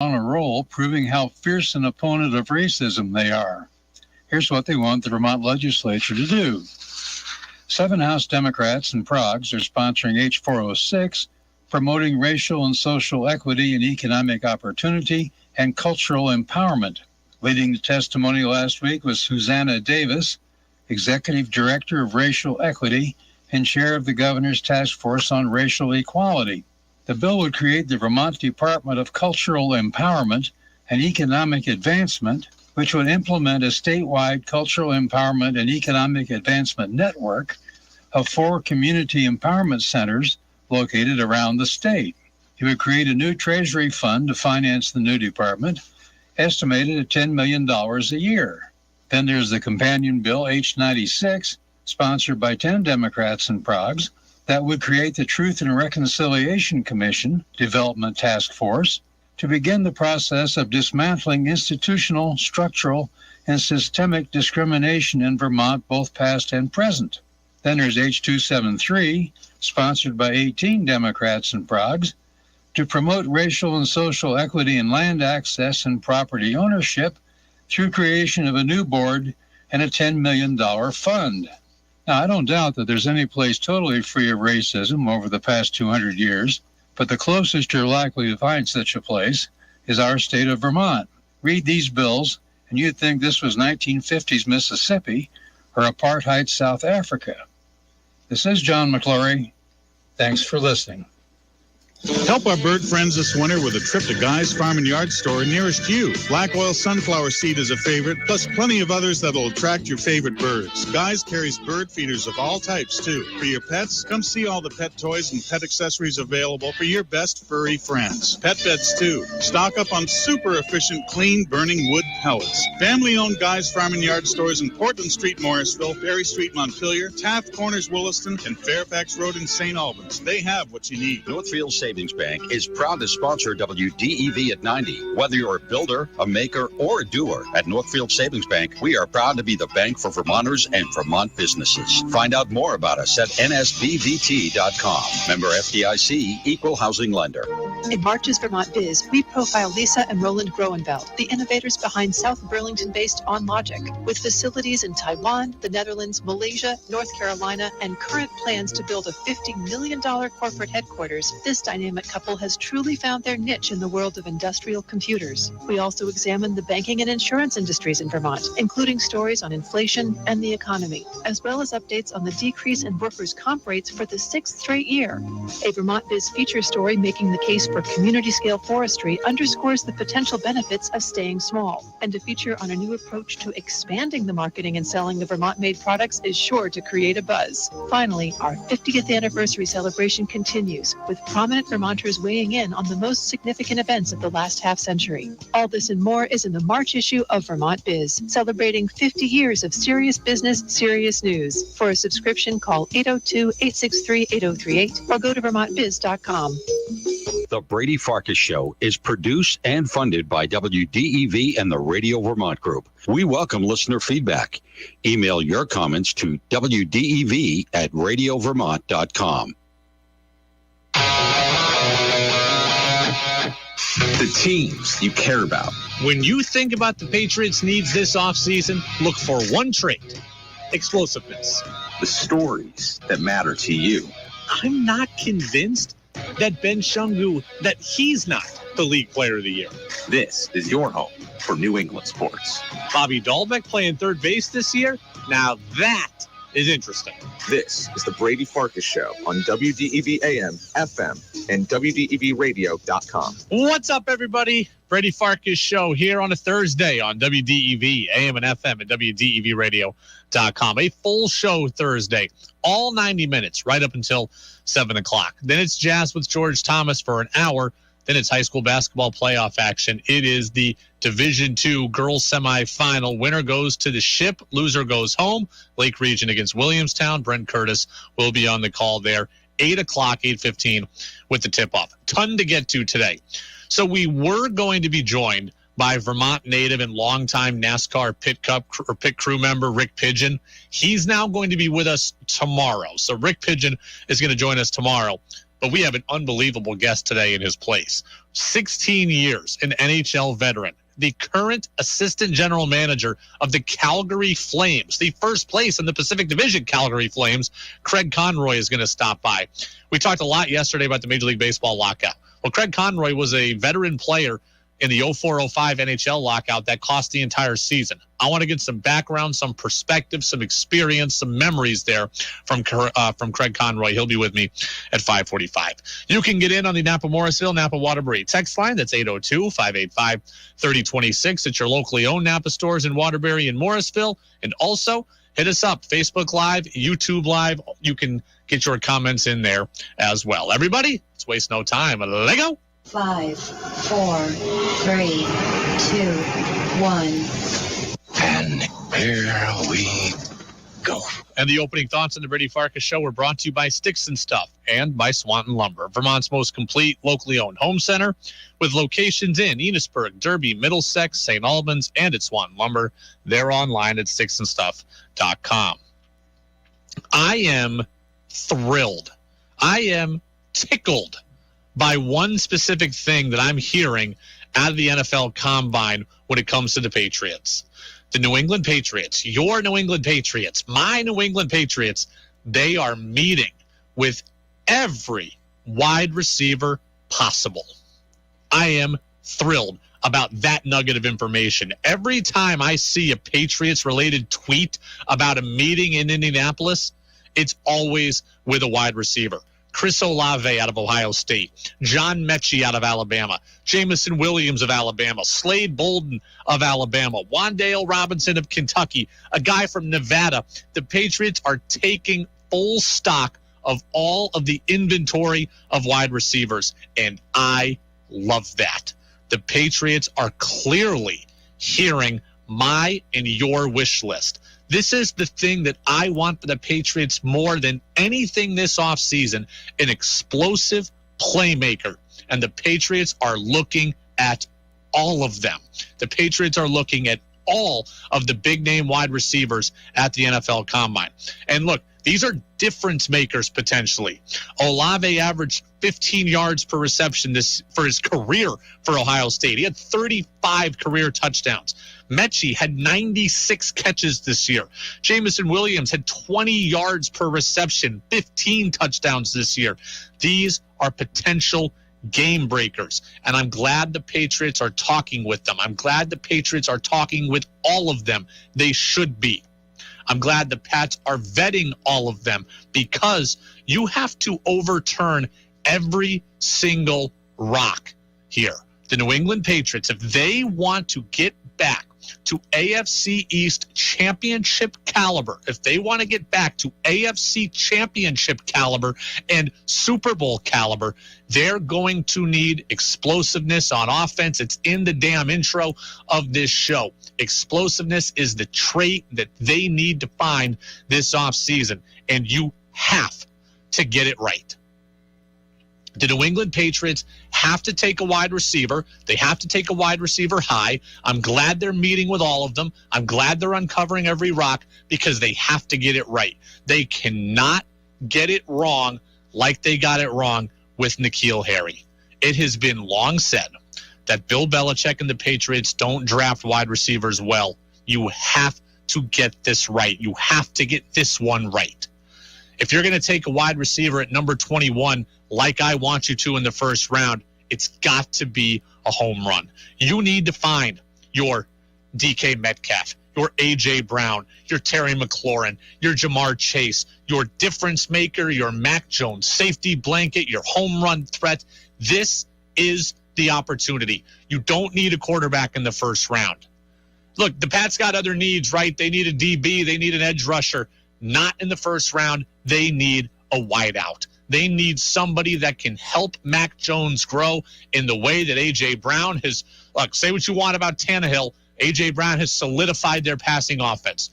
on a roll, proving how fierce an opponent of racism they are. Here's what they want the Vermont legislature to do. 7 House Democrats and Progs are sponsoring H406, promoting racial and social equity and economic opportunity and cultural empowerment. Leading the testimony last week was Susanna Davis, Executive Director of Racial Equity and Chair of the Governor's Task Force on Racial Equality. The bill would create the Vermont Department of Cultural Empowerment and Economic Advancement, which would implement a statewide cultural empowerment and economic advancement network of 4 community empowerment centers located around the state. It would create a new treasury fund to finance the new department, estimated at $10 million a year. Then there's the companion bill H96, sponsored by 10 Democrats and Progs, that would create the Truth and Reconciliation Commission Development Task Force to begin the process of dismantling institutional, structural, and systemic discrimination in Vermont, both past and present. Then there's H273, sponsored by 18 Democrats and Progs, to promote racial and social equity in land access and property ownership through creation of a new board and a $10 million fund. Now, I don't doubt that there's any place totally free of racism over the past 200 years, but the closest you're likely to find such a place is our state of Vermont. Read these bills, and you'd think this was 1950s Mississippi or apartheid South Africa. This is John McClory. Thanks for listening. Help our bird friends this winter with a trip to Guy's Farm and Yard store nearest you. Black oil sunflower seed is a favorite, plus plenty of others that'll attract your favorite birds. Guy's carries bird feeders of all types, too. For your pets, come see all the pet toys and pet accessories available for your best furry friends. Pet beds, too. Stock up on super efficient, clean, burning wood pellets. Family-owned Guy's Farm and Yard stores in Portland Street, Morrisville, Ferry Street, Montpelier, Taft Corners, Williston, and Fairfax Road in St. Albans. They have what you need. Northfield Savings Bank is proud to sponsor WDEV at 90. Whether you're a builder, a maker, or a doer, at Northfield Savings Bank, we are proud to be the bank for Vermonters and Vermont businesses. Find out more about us at nsbvt.com. Member FDIC, Equal Housing Lender. In March's Vermont Biz, we profile Lisa and Roland Groenveld, the innovators behind South Burlington-based OnLogic, with facilities in Taiwan, the Netherlands, Malaysia, North Carolina, and current plans to build a $50 million corporate headquarters. This dynamic couple has truly found their niche in the world of industrial computers. We also examine the banking and insurance industries in Vermont, including stories on inflation and the economy, as well as updates on the decrease in workers' comp rates for the 6th straight year. A Vermont Biz feature story making the case for community-scale forestry underscores the potential benefits of staying small, and a feature on a new approach to expanding the marketing and selling of Vermont-made products is sure to create a buzz. Finally, our 50th anniversary celebration continues, with prominent Vermonters weighing in on the most significant events of the last half-century. All this and more is in the March issue of Vermont Biz, celebrating 50 years of serious business, serious news. For a subscription, call 802-863-8038 or go to vermontbiz.com. The Brady Farkas Show is produced and funded by WDEV and the Radio Vermont Group. We welcome listener feedback. Email your comments to wdev@radiovermont.com. The teams you care about. When you think about the Patriots' needs this offseason, look for one trait: explosiveness. The stories that matter to you. I'm not convinced that Ben Shungu, that he's not the league player of the year. This is your home for New England sports. Bobby Dahlbeck playing third base this year? Now that is interesting. This is the Brady Farkas Show on WDEV AM, FM, and WDEVradio.com. What's up, everybody? Brady Farkas Show here on a Thursday on WDEV AM and FM and WDEVradio.com. A full show Thursday, all 90 minutes, right up until 7 o'clock. Then it's Jazz with George Thomas for an hour. Then it's high school basketball playoff action. It is the Division II girls semifinal. Winner goes to the Ship. Loser goes home. Lake Region against Williamstown. Brent Curtis will be on the call there. 8 o'clock, 8:15 with the tip-off. Ton to get to today. So we were going to be joined by Vermont native and longtime NASCAR pit crew member Rick Pigeon. He's now going to be with us tomorrow. So Rick Pigeon is going to join us tomorrow. but we have an unbelievable guest today in his place. 16 years, an NHL veteran, the current assistant general manager of the Calgary Flames, the first place in the Pacific Division Calgary Flames. Craig Conroy is going to stop by. We talked a lot yesterday about the Major League Baseball lockout. Well, Craig Conroy was a veteran player in the 04-05 NHL lockout that cost the entire season. I want to get some background, some perspective, some experience, some memories there from Craig Conroy. He'll be with me at 5:45. You can get in on the Napa Morrisville, Napa Waterbury text line. That's 802-585-3026. It's your locally owned Napa stores in Waterbury and Morrisville. And also, hit us up, Facebook Live, YouTube Live. You can get your comments in there as well. Everybody, let's waste no time. Let go. 5, 4, 3, 2, 1. And here we go. And the opening thoughts on the Brady Farkas Show were brought to you by Sticks and Stuff and by Swanton Lumber, Vermont's most complete locally owned home center with locations in Enosburg, Derby, Middlesex, St. Albans, and at Swanton Lumber. They're online at sticksandstuff.com. I am thrilled. I am tickled by one specific thing that I'm hearing out of the NFL Combine when it comes to the Patriots. The New England Patriots, your New England Patriots, my New England Patriots, they are meeting with every wide receiver possible. I am thrilled about that nugget of information. Every time I see a Patriots-related tweet about a meeting in Indianapolis, it's always with a wide receiver. Chris Olave out of Ohio State, John Mechie out of Alabama, Jamison Williams of Alabama, Slade Bolden of Alabama, Wan'Dale Robinson of Kentucky, a guy from Nevada. The Patriots are taking full stock of all of the inventory of wide receivers, and I love that. The Patriots are clearly hearing my and your wish list. This is the thing that I want for the Patriots more than anything this offseason, an explosive playmaker. And the Patriots are looking at all of them. The Patriots are looking at all of the big-name wide receivers at the NFL Combine. And look, these are difference makers potentially. Olave averaged 15 yards per reception for his career for Ohio State. He had 35 career touchdowns. Mechie had 96 catches this year. Jamison Williams had 20 yards per reception, 15 touchdowns this year. These are potential game breakers, and I'm glad the Patriots are talking with them. I'm glad the Patriots are talking with all of them. They should be. I'm glad the Pats are vetting all of them, because you have to overturn every single rock here. The New England Patriots, if they want to get back to AFC East championship caliber, if they want to get back to AFC championship caliber and Super Bowl caliber, they're going to need explosiveness on offense. It's in the damn intro of this show. Explosiveness is the trait that they need to find this offseason, and you have to get it right. The New England Patriots have to take a wide receiver. They have to take a wide receiver high. I'm glad they're meeting with all of them. I'm glad they're uncovering every rock, because they have to get it right. They cannot get it wrong like they got it wrong with N'Keal Harry. It has been long said that Bill Belichick and the Patriots don't draft wide receivers well. You have to get this right. You have to get this one right. If you're going to take a wide receiver at number 21, like I want you to in the first round, it's got to be a home run. You need to find your DK Metcalf, your A.J. Brown, your Terry McLaurin, your Jamar Chase, your difference maker, your Mac Jones, safety blanket, your home run threat. This is the opportunity. You don't need a quarterback in the first round. Look, the Pats got other needs, right? They need a DB. They need an edge rusher. Not in the first round. They need a wideout. They need somebody that can help Mac Jones grow in the way that A.J. Brown has, look, say what you want about Tannehill, A.J. Brown has solidified their passing offense.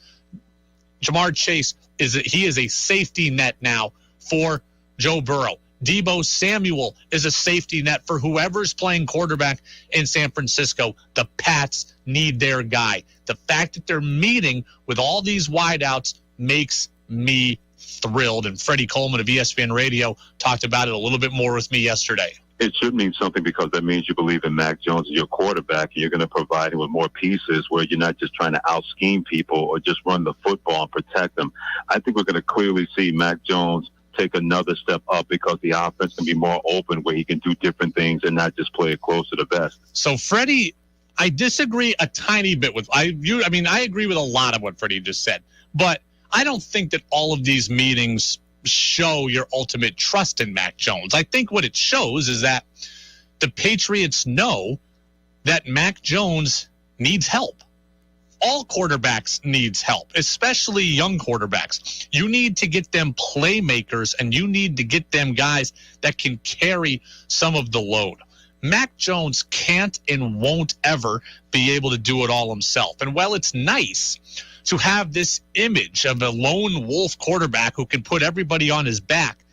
Jamar Chase, is a safety net now for Joe Burrow. Deebo Samuel is a safety net for whoever's playing quarterback in San Francisco. The Pats need their guy. The fact that they're meeting with all these wideouts makes me thrilled. And Freddie Coleman of ESPN Radio talked about it a little bit more with me yesterday. It should mean something because that means you believe in Mac Jones as your quarterback, and you're going to provide him with more pieces where you're not just trying to out-scheme people or just run the football and protect them. I think we're going to clearly see Mac Jones take another step up because the offense can be more open where he can do different things and not just play it close to the vest. So, Freddie, I disagree a tiny bit with I agree with a lot of what Freddie just said, but I don't think that all of these meetings show your ultimate trust in Mac Jones. I think what it shows is that the Patriots know that Mac Jones needs help. All quarterbacks needs help, especially young quarterbacks. You need to get them playmakers, and you need to get them guys that can carry some of the load. Mac Jones can't and won't ever be able to do it all himself. And while it's nice to have this image of a lone wolf quarterback who can put everybody on his back,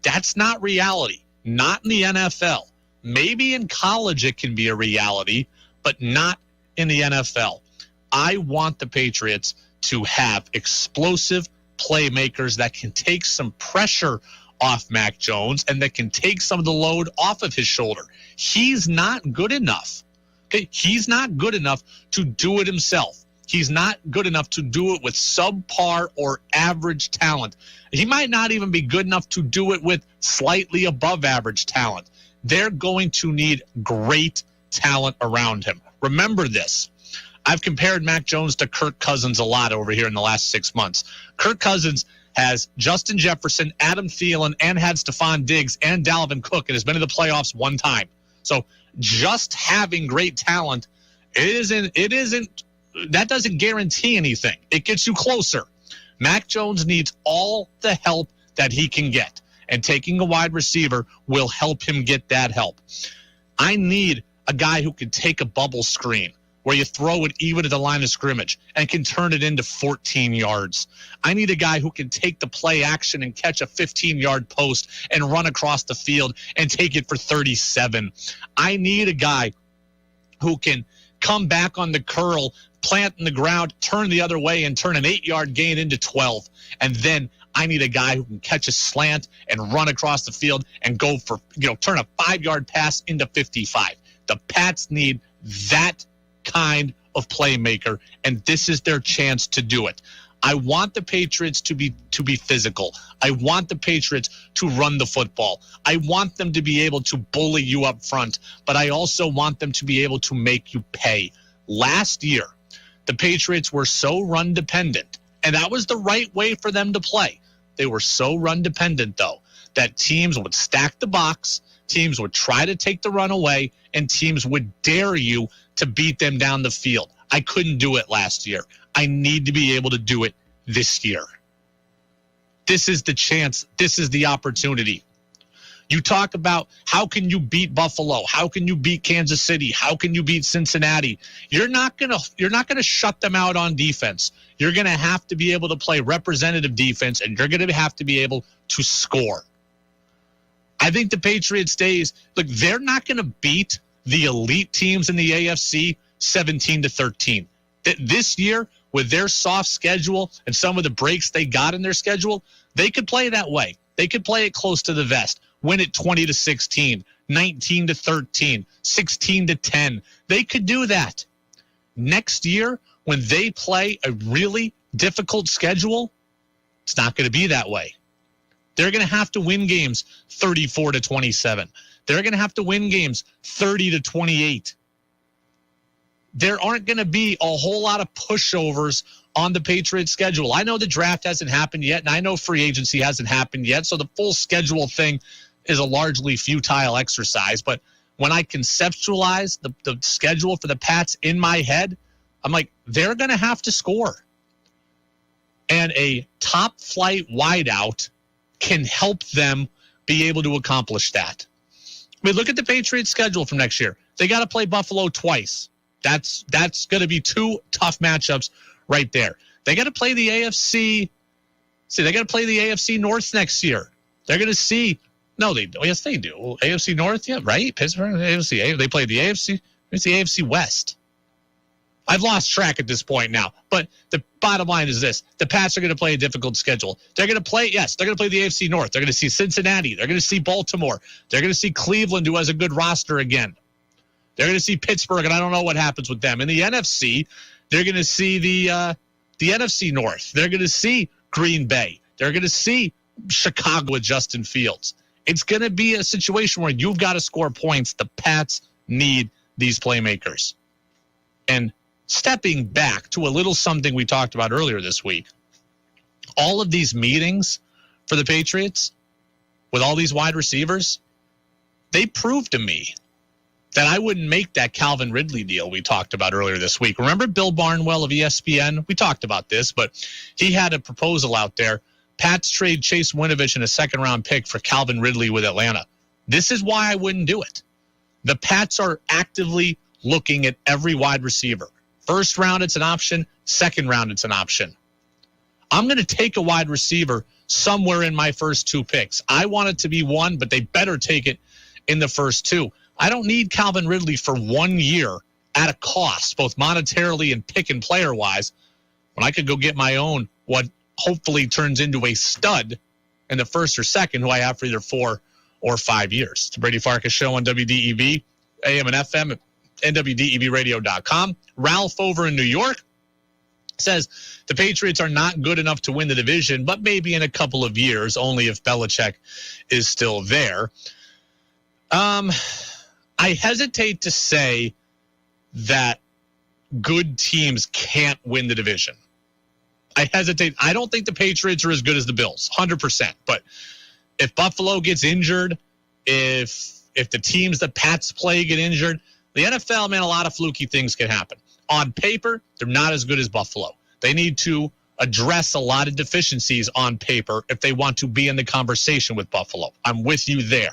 that's not reality. Not in the NFL. Maybe in college it can be a reality, but not in the NFL. I want the Patriots to have explosive playmakers that can take some pressure off Mac Jones and that can take some of the load off of his shoulder. He's not good enough. Okay? He's not good enough to do it himself. He's not good enough to do it with subpar or average talent. He might not even be good enough to do it with slightly above average talent. They're going to need great talent around him. Remember this. I've compared Mac Jones to Kirk Cousins a lot over here in the last 6 months. Kirk Cousins has Justin Jefferson, Adam Thielen, and had Stephon Diggs and Dalvin Cook and has been in the playoffs one time. So just having great talent, that doesn't guarantee anything. It gets you closer. Mac Jones needs all the help that he can get, and taking a wide receiver will help him get that help. I need a guy who can take a bubble screen where you throw it even at the line of scrimmage and can turn it into 14 yards. I need a guy who can take the play action and catch a 15-yard post and run across the field and take it for 37. I need a guy who can come back on the curl, plant in the ground, turn the other way, and turn an 8-yard gain into 12. And then I need a guy who can catch a slant and run across the field and go for, turn a 5-yard pass into 55. The Pats need that kind of playmaker, and this is their chance to do it. I want the Patriots to be physical. I want the Patriots to run the football. I want them to be able to bully you up front, but I also want them to be able to make you pay. Last year, the Patriots were so run dependent, and that was the right way for them to play. They were so run dependent, though, that teams would stack the box, teams would try to take the run away, and teams would dare you to beat them down the field. I couldn't do it last year. I need to be able to do it this year. This is the chance. This is the opportunity. You talk about how can you beat Buffalo? How can you beat Kansas City? How can you beat Cincinnati? You're not gonna shut them out on defense. You're gonna have to be able to play representative defense, and you're gonna have to be able to score. I think the Patriots days, look, they're not gonna beat the elite teams in the AFC 17-13. This year, with their soft schedule and some of the breaks they got in their schedule, they could play that way. They could play it close to the vest, win it 20-16, 19-13, 16-10. They could do that. Next year, when they play a really difficult schedule, it's not going to be that way. They're going to have to win games 34-27. They're going to have to win games 30-28. There aren't going to be a whole lot of pushovers on the Patriots schedule. I know the draft hasn't happened yet, and I know free agency hasn't happened yet, so the full schedule thing is a largely futile exercise. But when I conceptualize the schedule for the Pats in my head, I'm like, they're going to have to score. And a top-flight wideout can help them be able to accomplish that. I mean, look at the Patriots schedule from next year. They got to play Buffalo twice. That's going to be two tough matchups right there. They got to play the AFC. See, they got to play the AFC North next year. They're going to see. No, they do. Yes, they do. AFC North, yeah, right? Pittsburgh, AFC. They play the AFC. It's the AFC West. I've lost track at this point now. But the bottom line is this. The Pats are going to play a difficult schedule. They're going to play, yes, they're going to play the AFC North. They're going to see Cincinnati. They're going to see Baltimore. They're going to see Cleveland, who has a good roster again. They're going to see Pittsburgh, and I don't know what happens with them. In the NFC, they're going to see the NFC North. They're going to see Green Bay. They're going to see Chicago with Justin Fields. It's going to be a situation where you've got to score points. The Pats need these playmakers. And stepping back to a little something we talked about earlier this week, all of these meetings for the Patriots with all these wide receivers, they proved to me that I wouldn't make that Calvin Ridley deal we talked about earlier this week. Remember Bill Barnwell of ESPN? We talked about this, but he had a proposal out there. Pats trade Chase Winovich and a second-round pick for Calvin Ridley with Atlanta. This is why I wouldn't do it. The Pats are actively looking at every wide receiver. First round, it's an option. Second round, it's an option. I'm going to take a wide receiver somewhere in my first two picks. I want it to be one, but they better take it in the first two. I don't need Calvin Ridley for 1 year at a cost, both monetarily and pick and player-wise, when I could go get my own, what hopefully turns into a stud in the first or second, who I have for either 4 or 5 years. It's the Brady Farkas Show on WDEV, AM and FM, and WDEVradio.com. Ralph over in New York says the Patriots are not good enough to win the division, but maybe in a couple of years, only if Belichick is still there. I hesitate to say that good teams can't win the division. I hesitate. I don't think the Patriots are as good as the Bills, 100%. But if Buffalo gets injured, if the teams that Pats play get injured, the NFL, man, a lot of fluky things can happen. On paper, they're not as good as Buffalo. They need to address a lot of deficiencies on paper if they want to be in the conversation with Buffalo. I'm with you there.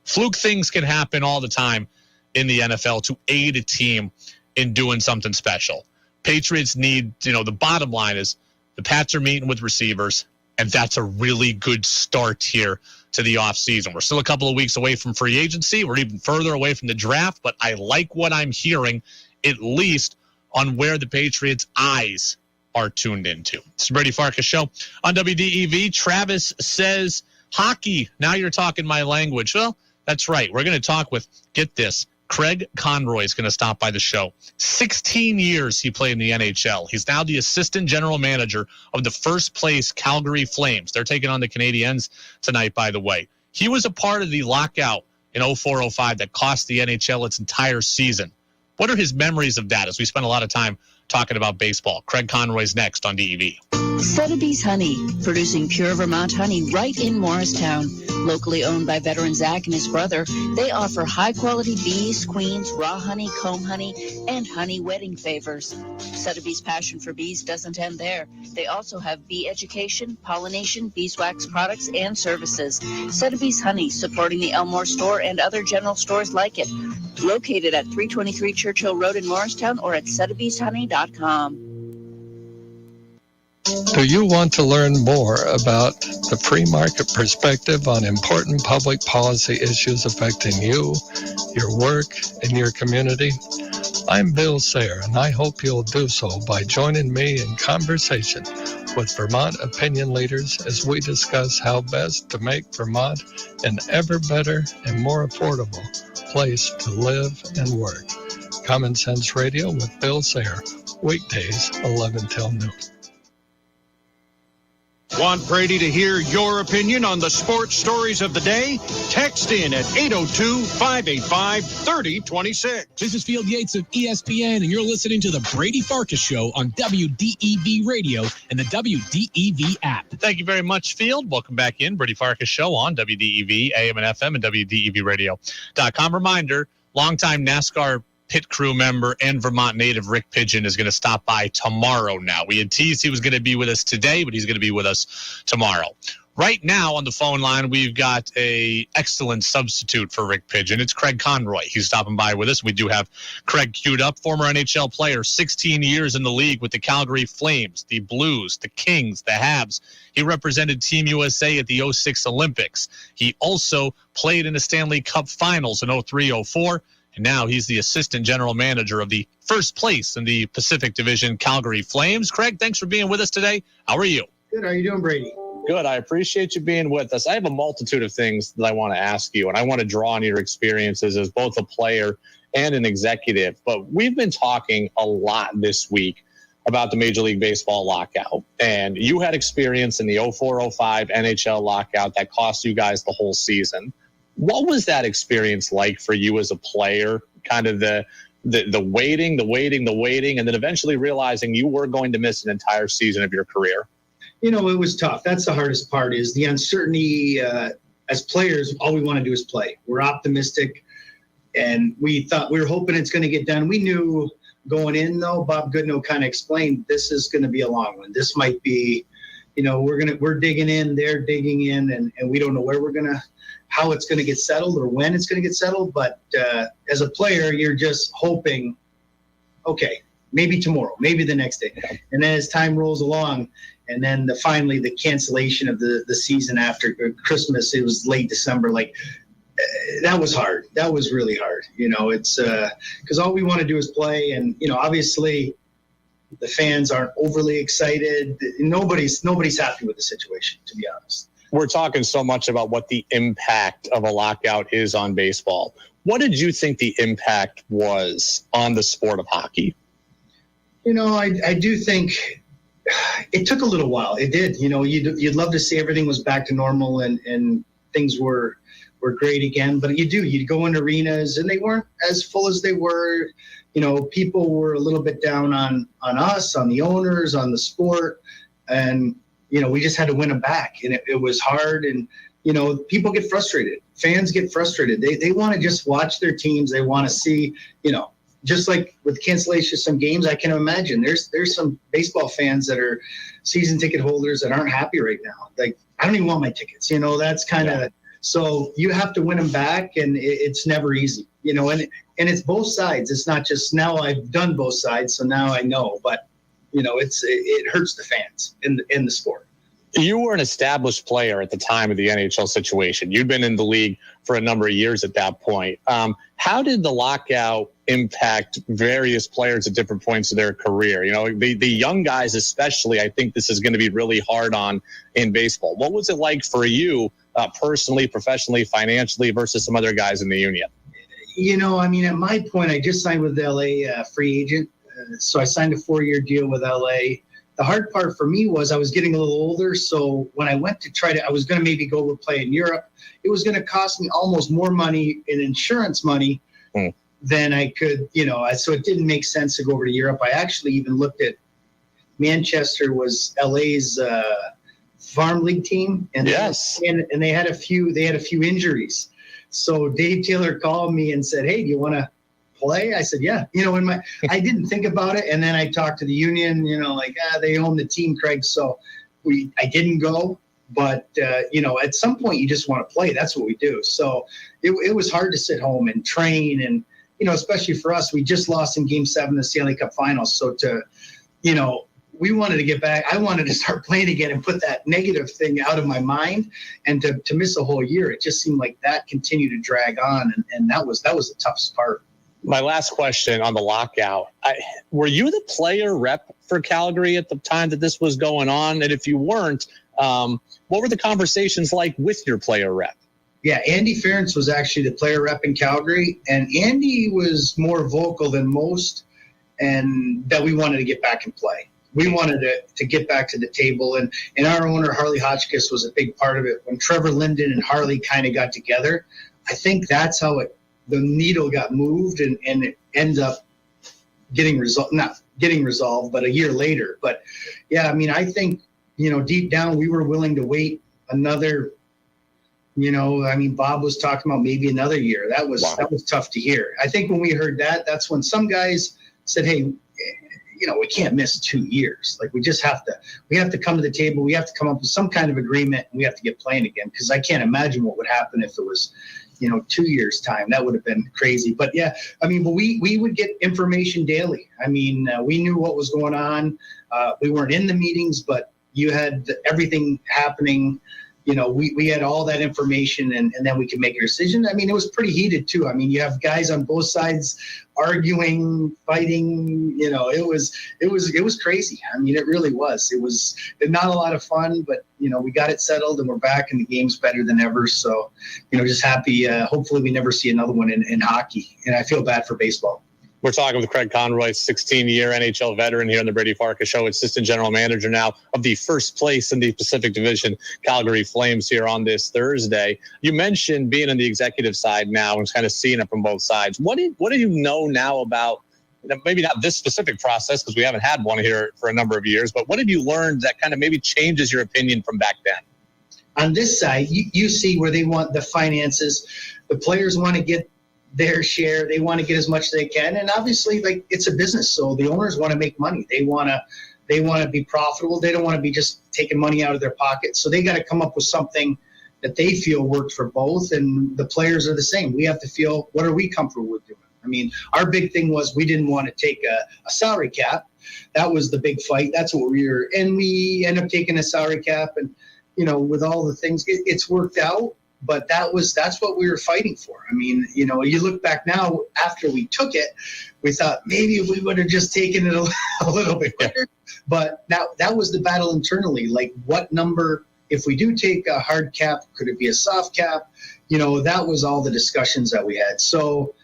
Fluke things can happen all the time in the NFL to aid a team in doing something special. Patriots need, the bottom line is the Pats are meeting with receivers, and that's a really good start here to the offseason. We're still a couple of weeks away from free agency. We're even further away from the draft, but I like what I'm hearing, at least on where the Patriots' eyes are tuned into. It's the Brady Farkas Show on WDEV. Travis says, hockey, now you're talking my language. Well, that's right. We're going to talk with, get this, Craig Conroy is going to stop by the show. 16 years he played in the NHL. He's now the assistant general manager of the first place Calgary Flames. They're taking on the Canadiens tonight, by the way. He was a part of the lockout in 04-05 that cost the NHL its entire season. What are his memories of that as we spend a lot of time talking about baseball? Craig Conroy's next on DEV. Sotheby's Honey, producing pure Vermont honey right in Morristown. Locally owned by veteran Zach and his brother, they offer high-quality bees, queens, raw honey, comb honey, and honey wedding favors. Sotheby's passion for bees doesn't end there. They also have bee education, pollination, beeswax products, and services. Sotheby's Honey, supporting the Elmore store and other general stores like it. Located at 323 Churchill Road in Morristown or at sotheby'shoney.com. Do you want to learn more about the free market perspective on important public policy issues affecting you, your work, and your community? I'm Bill Sayre, and I hope you'll do so by joining me in conversation with Vermont opinion leaders as we discuss how best to make Vermont an ever better and more affordable place to live and work. Common Sense Radio with Bill Sayre, weekdays 11 till noon. Want Brady to hear your opinion on the sports stories of the day? Text in at 802-585-3026. This is Field Yates of ESPN, and you're listening to the Brady Farkas Show on WDEV Radio and the WDEV app. Thank you very much, Field. Welcome back in. Brady Farkas Show on WDEV, AM and FM, and WDEVradio.com. Reminder, longtime NASCAR pit crew member and Vermont native Rick Pigeon is going to stop by tomorrow now. We had teased he was going to be with us today, but he's going to be with us tomorrow. Right now on the phone line, we've got a excellent substitute for Rick Pigeon. It's Craig Conroy. He's stopping by with us. We do have Craig queued up, former NHL player, 16 years in the league with the Calgary Flames, the Blues, the Kings, the Habs. He represented Team USA at the 06 Olympics. He also played in the Stanley Cup Finals in 03-04. and now he's the assistant general manager of the first place in the Pacific Division Calgary Flames. Craig, thanks for being with us today. How are you? Good. How are you doing, Brady? Good. I appreciate you being with us. I have a multitude of things that I want to ask you, and I want to draw on your experiences as both a player and an executive. But we've been talking a lot this week about the Major League Baseball lockout, and you had experience in the 04-05 NHL lockout that cost you guys the whole season. What was that experience like for you as a player? Kind of the waiting, and then eventually realizing you were going to miss an entire season of your career. It was tough. That's the hardest part, is the uncertainty. As players, all we want to do is play. We're optimistic, and we were hoping it's going to get done. We knew going in, though, Bob Goodnow kind of explained, this is going to be a long one. This might be, we're digging in, they're digging in, and we don't know how it's going to get settled or when it's going to get settled. But as a player, you're just hoping, okay, maybe tomorrow, maybe the next day. And then as time rolls along, and then finally the cancellation of the season after Christmas, it was late December, that was hard. That was really hard. It's because all we want to do is play. And, obviously the fans aren't overly excited. Nobody's happy with the situation, to be honest. We're talking so much about what the impact of a lockout is on baseball. What did you think the impact was on the sport of hockey? I do think it took a little while. It did. You'd love to see everything was back to normal and things were great again. But you'd go in arenas and they weren't as full as they were. People were a little bit down on us, on the owners, on the sport. And, we just had to win them back. And it was hard. And, people get frustrated. Fans get frustrated. They want to just watch their teams. They want to see, just like with cancellation of some games, I can imagine there's some baseball fans that are season ticket holders that aren't happy right now. Like, I don't even want my tickets. That's kind of, so you have to win them back, and it's never easy, and it's both sides. It's not just, now I've done both sides, so now I know, but it hurts the fans in the sport. You were an established player at the time of the NHL situation. You'd been in the league for a number of years at that point. How did the lockout impact various players at different points of their career? The young guys especially, I think this is going to be really hard on in baseball. What was it like for you personally, professionally, financially versus some other guys in the union? At my point, I just signed with the LA free agent. So I signed a 4-year deal with LA. The hard part for me was I was getting a little older. So when I went to I was going to maybe go play in Europe. It was going to cost me almost more money in insurance money than I could, so it didn't make sense to go over to Europe. I actually even looked at Manchester was LA's farm league team. And yes. And they had a few injuries. So Dave Taylor called me and said, "Hey, do you want to play?" I said, "Yeah." I didn't think about it. And then I talked to the union, they own the team, Craig. So I didn't go, but at some point you just want to play. That's what we do. So it was hard to sit home and train. And, especially for us, we just lost in Game 7 of the Stanley Cup Finals. So we wanted to get back. I wanted to start playing again and put that negative thing out of my mind, and to miss a whole year. It just seemed like that continued to drag on. And that was the toughest part. My last question on the lockout. Were you the player rep for Calgary at the time that this was going on? And if you weren't, what were the conversations like with your player rep? Yeah, Andy Ferentz was actually the player rep in Calgary. And Andy was more vocal than most, and that we wanted to get back and play. We wanted to get back to the table. And our owner, Harley Hotchkiss, was a big part of it. When Trevor Linden and Harley kind of got together, I think that's how the needle got moved, and it ends up not getting resolved, but a year later. But yeah, I think, deep down we were willing to wait another, Bob was talking about maybe another year. That was tough to hear. I think when we heard that, that's when some guys said, "Hey, we can't miss 2 years. Like, we have to come to the table. We have to come up with some kind of agreement, and we have to get playing again." Because I can't imagine what would happen if it was, 2 years time. That would have been crazy. But yeah, we would get information daily. We knew what was going on. We weren't in the meetings, but you had everything happening we had all that information and then we could make a decision. I mean, it was pretty heated too. I mean, you have guys on both sides arguing, fighting, it was crazy. I mean, it really was. It was not a lot of fun, but, we got it settled and we're back and the game's better than ever. So, just happy. Hopefully we never see another one in hockey. And I feel bad for baseball. We're talking with Craig Conroy, 16-year NHL veteran here on the Brady Farkas Show, assistant general manager now of the first place in the Pacific Division Calgary Flames here on this Thursday. You mentioned being on the executive side now and kind of seeing it from both sides. What do you know now about, maybe not this specific process because we haven't had one here for a number of years, but what have you learned that kind of maybe changes your opinion from back then? On this side, you see where they want the finances. The players want to get their share. They want to get as much as they can, and obviously, it's a business, so the owners want to make money. They want to be profitable. They don't want to be just taking money out of their pocket. So they got to come up with something that they feel worked for both, and the players are the same. We have to feel, what are we comfortable with doing? I mean, our big thing was we didn't want to take a salary cap. That was the big fight. That's what and we ended up taking a salary cap, and with all the things, it's worked out. But that's what we were fighting for. I mean, you look back now after we took it, we thought maybe if we would have just taken it a little bit quicker. But that was the battle internally. Like, what number, if we do take a hard cap, could it be a soft cap? That was all the discussions that we had. So,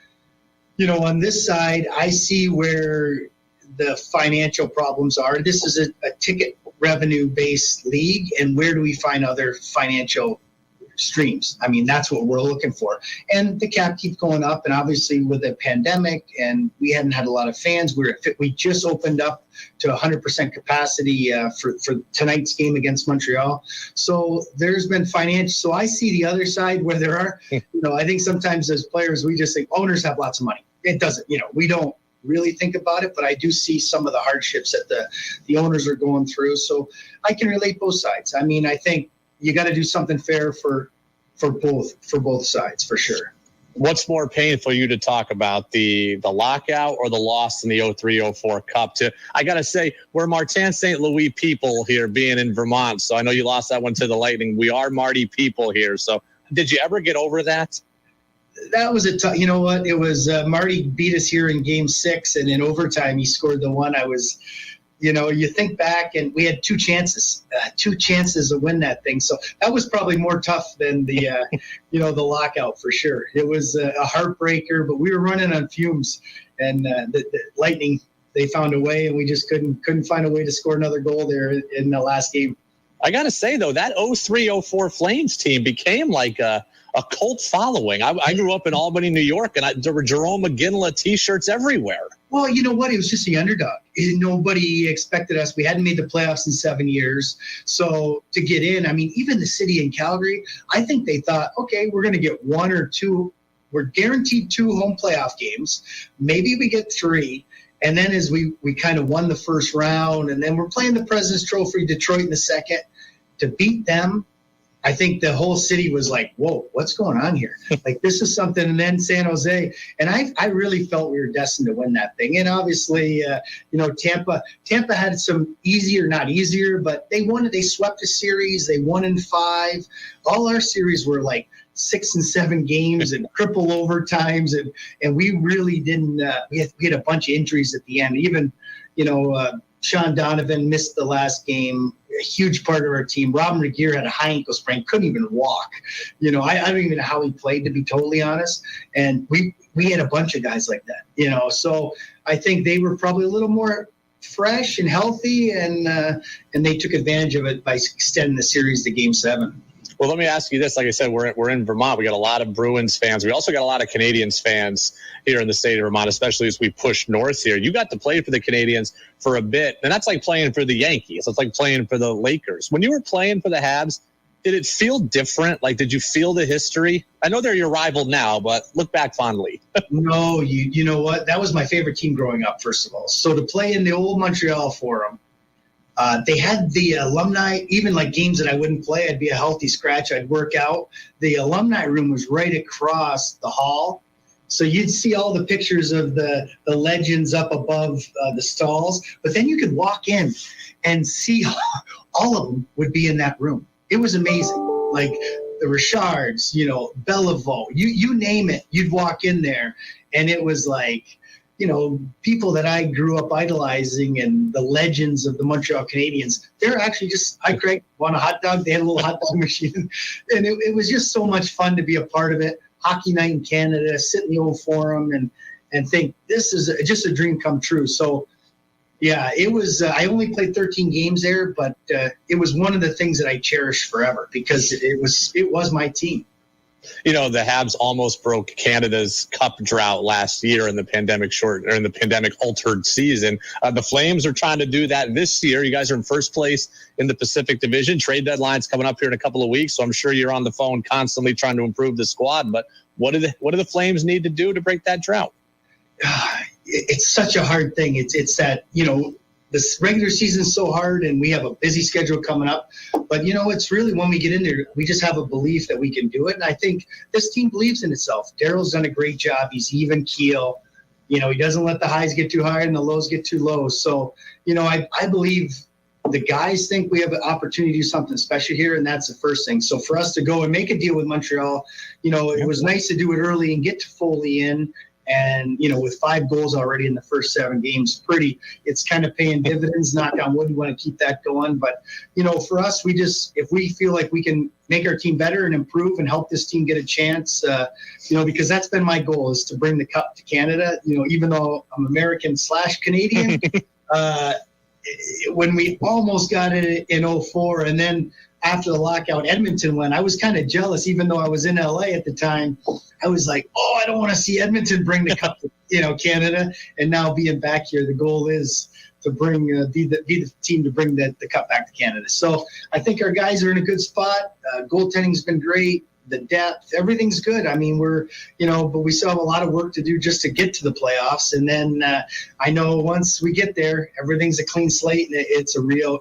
on this side, I see where the financial problems are. This is a ticket revenue-based league, and where do we find other financial streams? I mean, that's what we're looking for. And the cap keeps going up, and obviously with the pandemic, and we hadn't had a lot of fans. We just opened up to 100% capacity for tonight's game against Montreal. So there's been financial. So I see the other side where there are, I think sometimes as players, we just think owners have lots of money. It doesn't, we don't really think about it, but I do see some of the hardships that the owners are going through. So I can relate both sides. I mean, I think you got to do something fair for both sides, for sure. What's more painful you to talk about, the lockout or the loss in the 03-04 Cup? I got to say, we're Martin St. Louis people here, being in Vermont. So I know you lost that one to the Lightning. We are Marty people here. So did you ever get over that? That was you know what? It was Marty beat us here in Game 6, and in overtime he scored the one. I was. You think back, and we had two chances to win that thing. So that was probably more tough than the lockout for sure. It was a heartbreaker, but we were running on fumes, and the Lightning, they found a way, and we just couldn't find a way to score another goal there in the last game. I got to say, though, that 03-04 Flames team became like a cult following. I grew up in Albany, New York, and there were Jerome McGinley T-shirts everywhere. Well, you know what? It was just the underdog. Nobody expected us. We hadn't made the playoffs in 7 years. So to get in, I mean, even the city in Calgary, I think they thought, okay, we're going to get one or two. We're guaranteed 2 home playoff games. Maybe we get 3. And then as we kind of won the first round, and then we're playing the President's Trophy, Detroit in the second, to beat them, I think the whole city was like, whoa, what's going on here? Like, this is something. And then San Jose. And I really felt we were destined to win that thing. And obviously, Tampa had some not easier, but they won it. They swept a series. They won in 5. All our series were like 6 and 7 games and triple overtimes. And we really didn't, we had a bunch of injuries at the end. Even, Sean Donovan missed the last game, a huge part of our team. Robin Regeer had a high ankle sprain, couldn't even walk. I don't even know how he played, to be totally honest. And we had a bunch of guys like that, So I think they were probably a little more fresh and healthy, and they took advantage of it by extending the series to Game 7. Well, let me ask you this. Like I said, we're in Vermont. We got a lot of Bruins fans. We also got a lot of Canadians fans here in the state of Vermont, especially as we push north here. You got to play for the Canadians for a bit, and that's like playing for the Yankees. It's like playing for the Lakers. When you were playing for the Habs, did it feel different? Like, did you feel the history? I know they're your rival now, but look back fondly. No, you know what? That was my favorite team growing up, first of all. So to play in the old Montreal Forum, they had the alumni, even like games that I wouldn't play, I'd be a healthy scratch, I'd work out. The alumni room was right across the hall. So you'd see all the pictures of the legends up above the stalls, but then you could walk in and see all of them would be in that room. It was amazing. like the Richards, Bellevaux, you name it, you'd walk in there, and it was like, people that I grew up idolizing and the legends of the Montreal Canadiens, they're actually just, hi Craig, want a hot dog? They had a little hot dog machine. And it was just so much fun to be a part of it. Hockey night in Canada, sit in the old forum and think this is just a dream come true. So yeah, it was, I only played 13 games there, but it was one of the things that I cherished forever because it was my team. The Habs almost broke Canada's cup drought last year in the pandemic altered season. The Flames are trying to do that this year. You guys are in first place in the Pacific Division. Trade deadline's coming up here in a couple of weeks, so I'm sure you're on the phone constantly trying to improve the squad. But what do the Flames need to do to break that drought? It's such a hard thing. It's that, this regular season's so hard and we have a busy schedule coming up. But, it's really when we get in there, we just have a belief that we can do it. And I think this team believes in itself. Daryl's done a great job. He's even keel. He doesn't let the highs get too high and the lows get too low. So, I believe the guys think we have an opportunity to do something special here, and that's the first thing. So for us to go and make a deal with Montreal, it was nice to do it early and get to Foley in. And, with 5 goals already in the first 7 games, it's kind of paying dividends. Knock on wood, you want to keep that going. But, for us, if we feel like we can make our team better and improve and help this team get a chance, because that's been my goal is to bring the cup to Canada, even though I'm American/Canadian, when we almost got it in 2004 and then after the lockout, Edmonton went. I was kind of jealous, even though I was in LA at the time. I was like, I don't want to see Edmonton bring the cup to, Canada. And now being back here, the goal is to bring be the team to bring the cup back to Canada. So I think our guys are in a good spot. Goaltending's been great. The depth, everything's good. I mean, but we still have a lot of work to do just to get to the playoffs. And then I know once we get there, everything's a clean slate and it's a real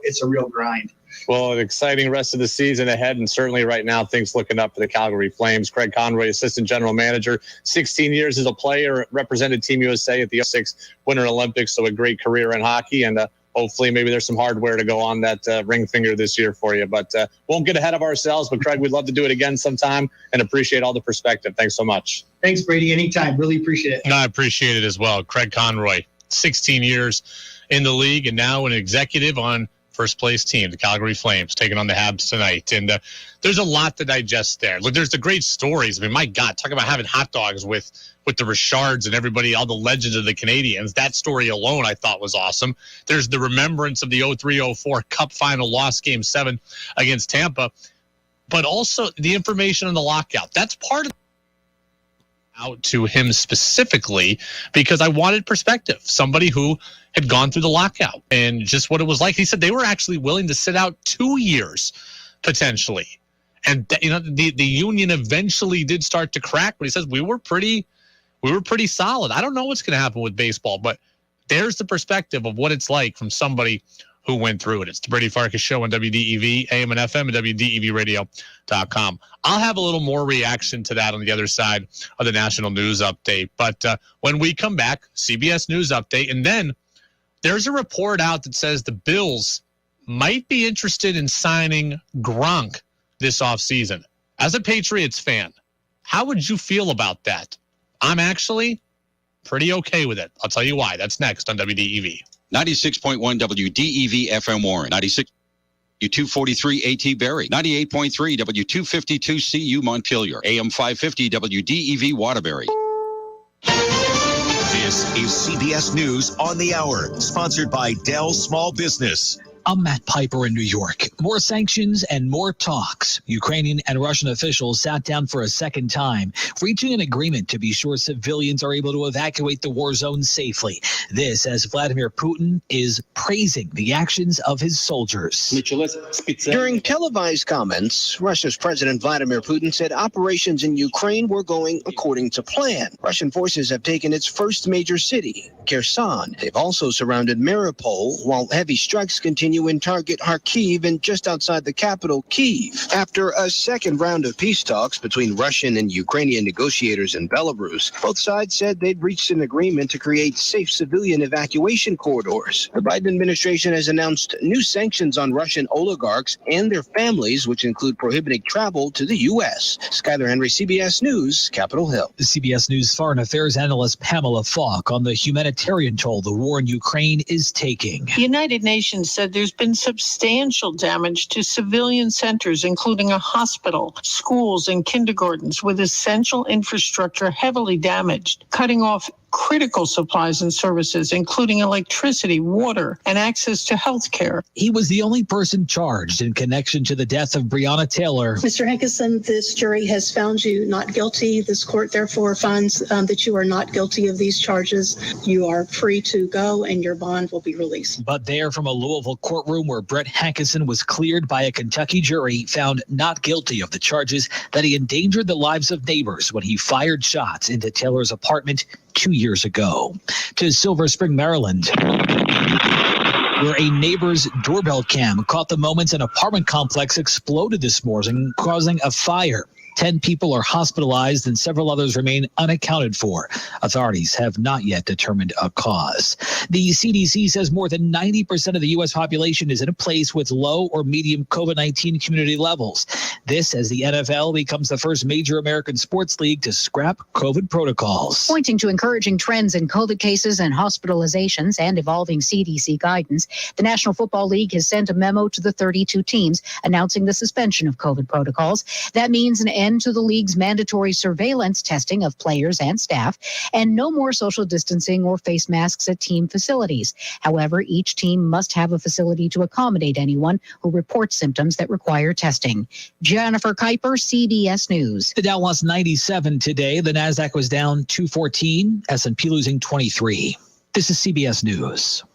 grind. Well, an exciting rest of the season ahead, and certainly right now things looking up for the Calgary Flames. Craig Conroy, assistant general manager, 16 years as a player, represented Team USA at the 06 Winter Olympics, so a great career in hockey, and hopefully maybe there's some hardware to go on that ring finger this year for you. But won't get ahead of ourselves, but Craig, we'd love to do it again sometime and appreciate all the perspective. Thanks so much. Thanks, Brady. Anytime. Really appreciate it. No, I appreciate it as well. Craig Conroy, 16 years in the league and now an executive on first place team, the Calgary Flames, taking on the Habs tonight. And there's a lot to digest there. Look, there's the great stories. I mean, my God, talk about having hot dogs with the Richards and everybody, all the legends of the Canadians. That story alone I thought was awesome. There's the remembrance of the 03-04 Cup final loss, Game 7 against Tampa, but also the information on the lockout. That's part of out to him specifically because I wanted perspective. Somebody who had gone through the lockout and just what it was like. He said they were actually willing to sit out 2 years potentially. And the union eventually did start to crack, but he says we were pretty solid. I don't know what's going to happen with baseball, but there's the perspective of what it's like from somebody who went through it. It's the Brady Farkas Show on WDEV, AM and FM, and WDEVradio.com. I'll have a little more reaction to that on the other side of the national news update. But when we come back, CBS News Update, and then there's a report out that says the Bills might be interested in signing Gronk this offseason. As a Patriots fan, how would you feel about that? I'm actually pretty okay with it. I'll tell you why. That's next on WDEV. 96.1 WDEV FM Warren. 96 W243 AT Barry. 98.3 W252 CU Montpelier. AM 550 WDEV Waterbury. This is CBS News on the Hour, sponsored by Dell Small Business. I'm Matt Piper in New York. More sanctions and more talks. Ukrainian and Russian officials sat down for a second time, reaching an agreement to be sure civilians are able to evacuate the war zone safely. This as Vladimir Putin is praising the actions of his soldiers. During televised comments, Russia's President Vladimir Putin said operations in Ukraine were going according to plan. Russian forces have taken its first major city, Kherson. They've also surrounded Mariupol, while heavy strikes continue continue and target Kharkiv and just outside the capital, Kyiv. After a second round of peace talks between Russian and Ukrainian negotiators in Belarus, both sides said they'd reached an agreement to create safe civilian evacuation corridors. The Biden administration has announced new sanctions on Russian oligarchs and their families, which include prohibiting travel to the U.S. Skyler Henry, CBS News, Capitol Hill. The CBS News foreign affairs analyst Pamela Falk on the humanitarian toll the war in Ukraine is taking. The United Nations said there's been substantial damage to civilian centers, including a hospital, schools, and kindergartens, with essential infrastructure heavily damaged, cutting off critical supplies and services, including electricity, water, and access to health care. He was the only person charged in connection to the death of Breonna Taylor. Mr. Hankerson, this jury has found you not guilty. This court therefore finds that you are not guilty of these charges. You are free to go and your bond will be released. But there from a Louisville courtroom where Brett Hankerson was cleared by a Kentucky jury, found not guilty of the charges that he endangered the lives of neighbors when he fired shots into Taylor's apartment 2 years ago. To Silver Spring, Maryland, where a neighbor's doorbell cam caught the moments an apartment complex exploded this morning, causing a fire. 10 people are hospitalized and several others remain unaccounted for. Authorities have not yet determined a cause. The CDC says more than 90% of the U.S. population is in a place with low or medium COVID-19 community levels. This as the NFL becomes the first major American sports league to scrap COVID protocols. Pointing to encouraging trends in COVID cases and hospitalizations and evolving CDC guidance, the National Football League has sent a memo to the 32 teams announcing the suspension of COVID protocols. That means an end to the league's mandatory surveillance testing of players and staff, and no more social distancing or face masks at team facilities. However, each team must have a facility to accommodate anyone who reports symptoms that require testing. Jennifer Kuiper, CBS News. The Dow lost 97 today. The Nasdaq was down 214. S&P losing 23. This is CBS News.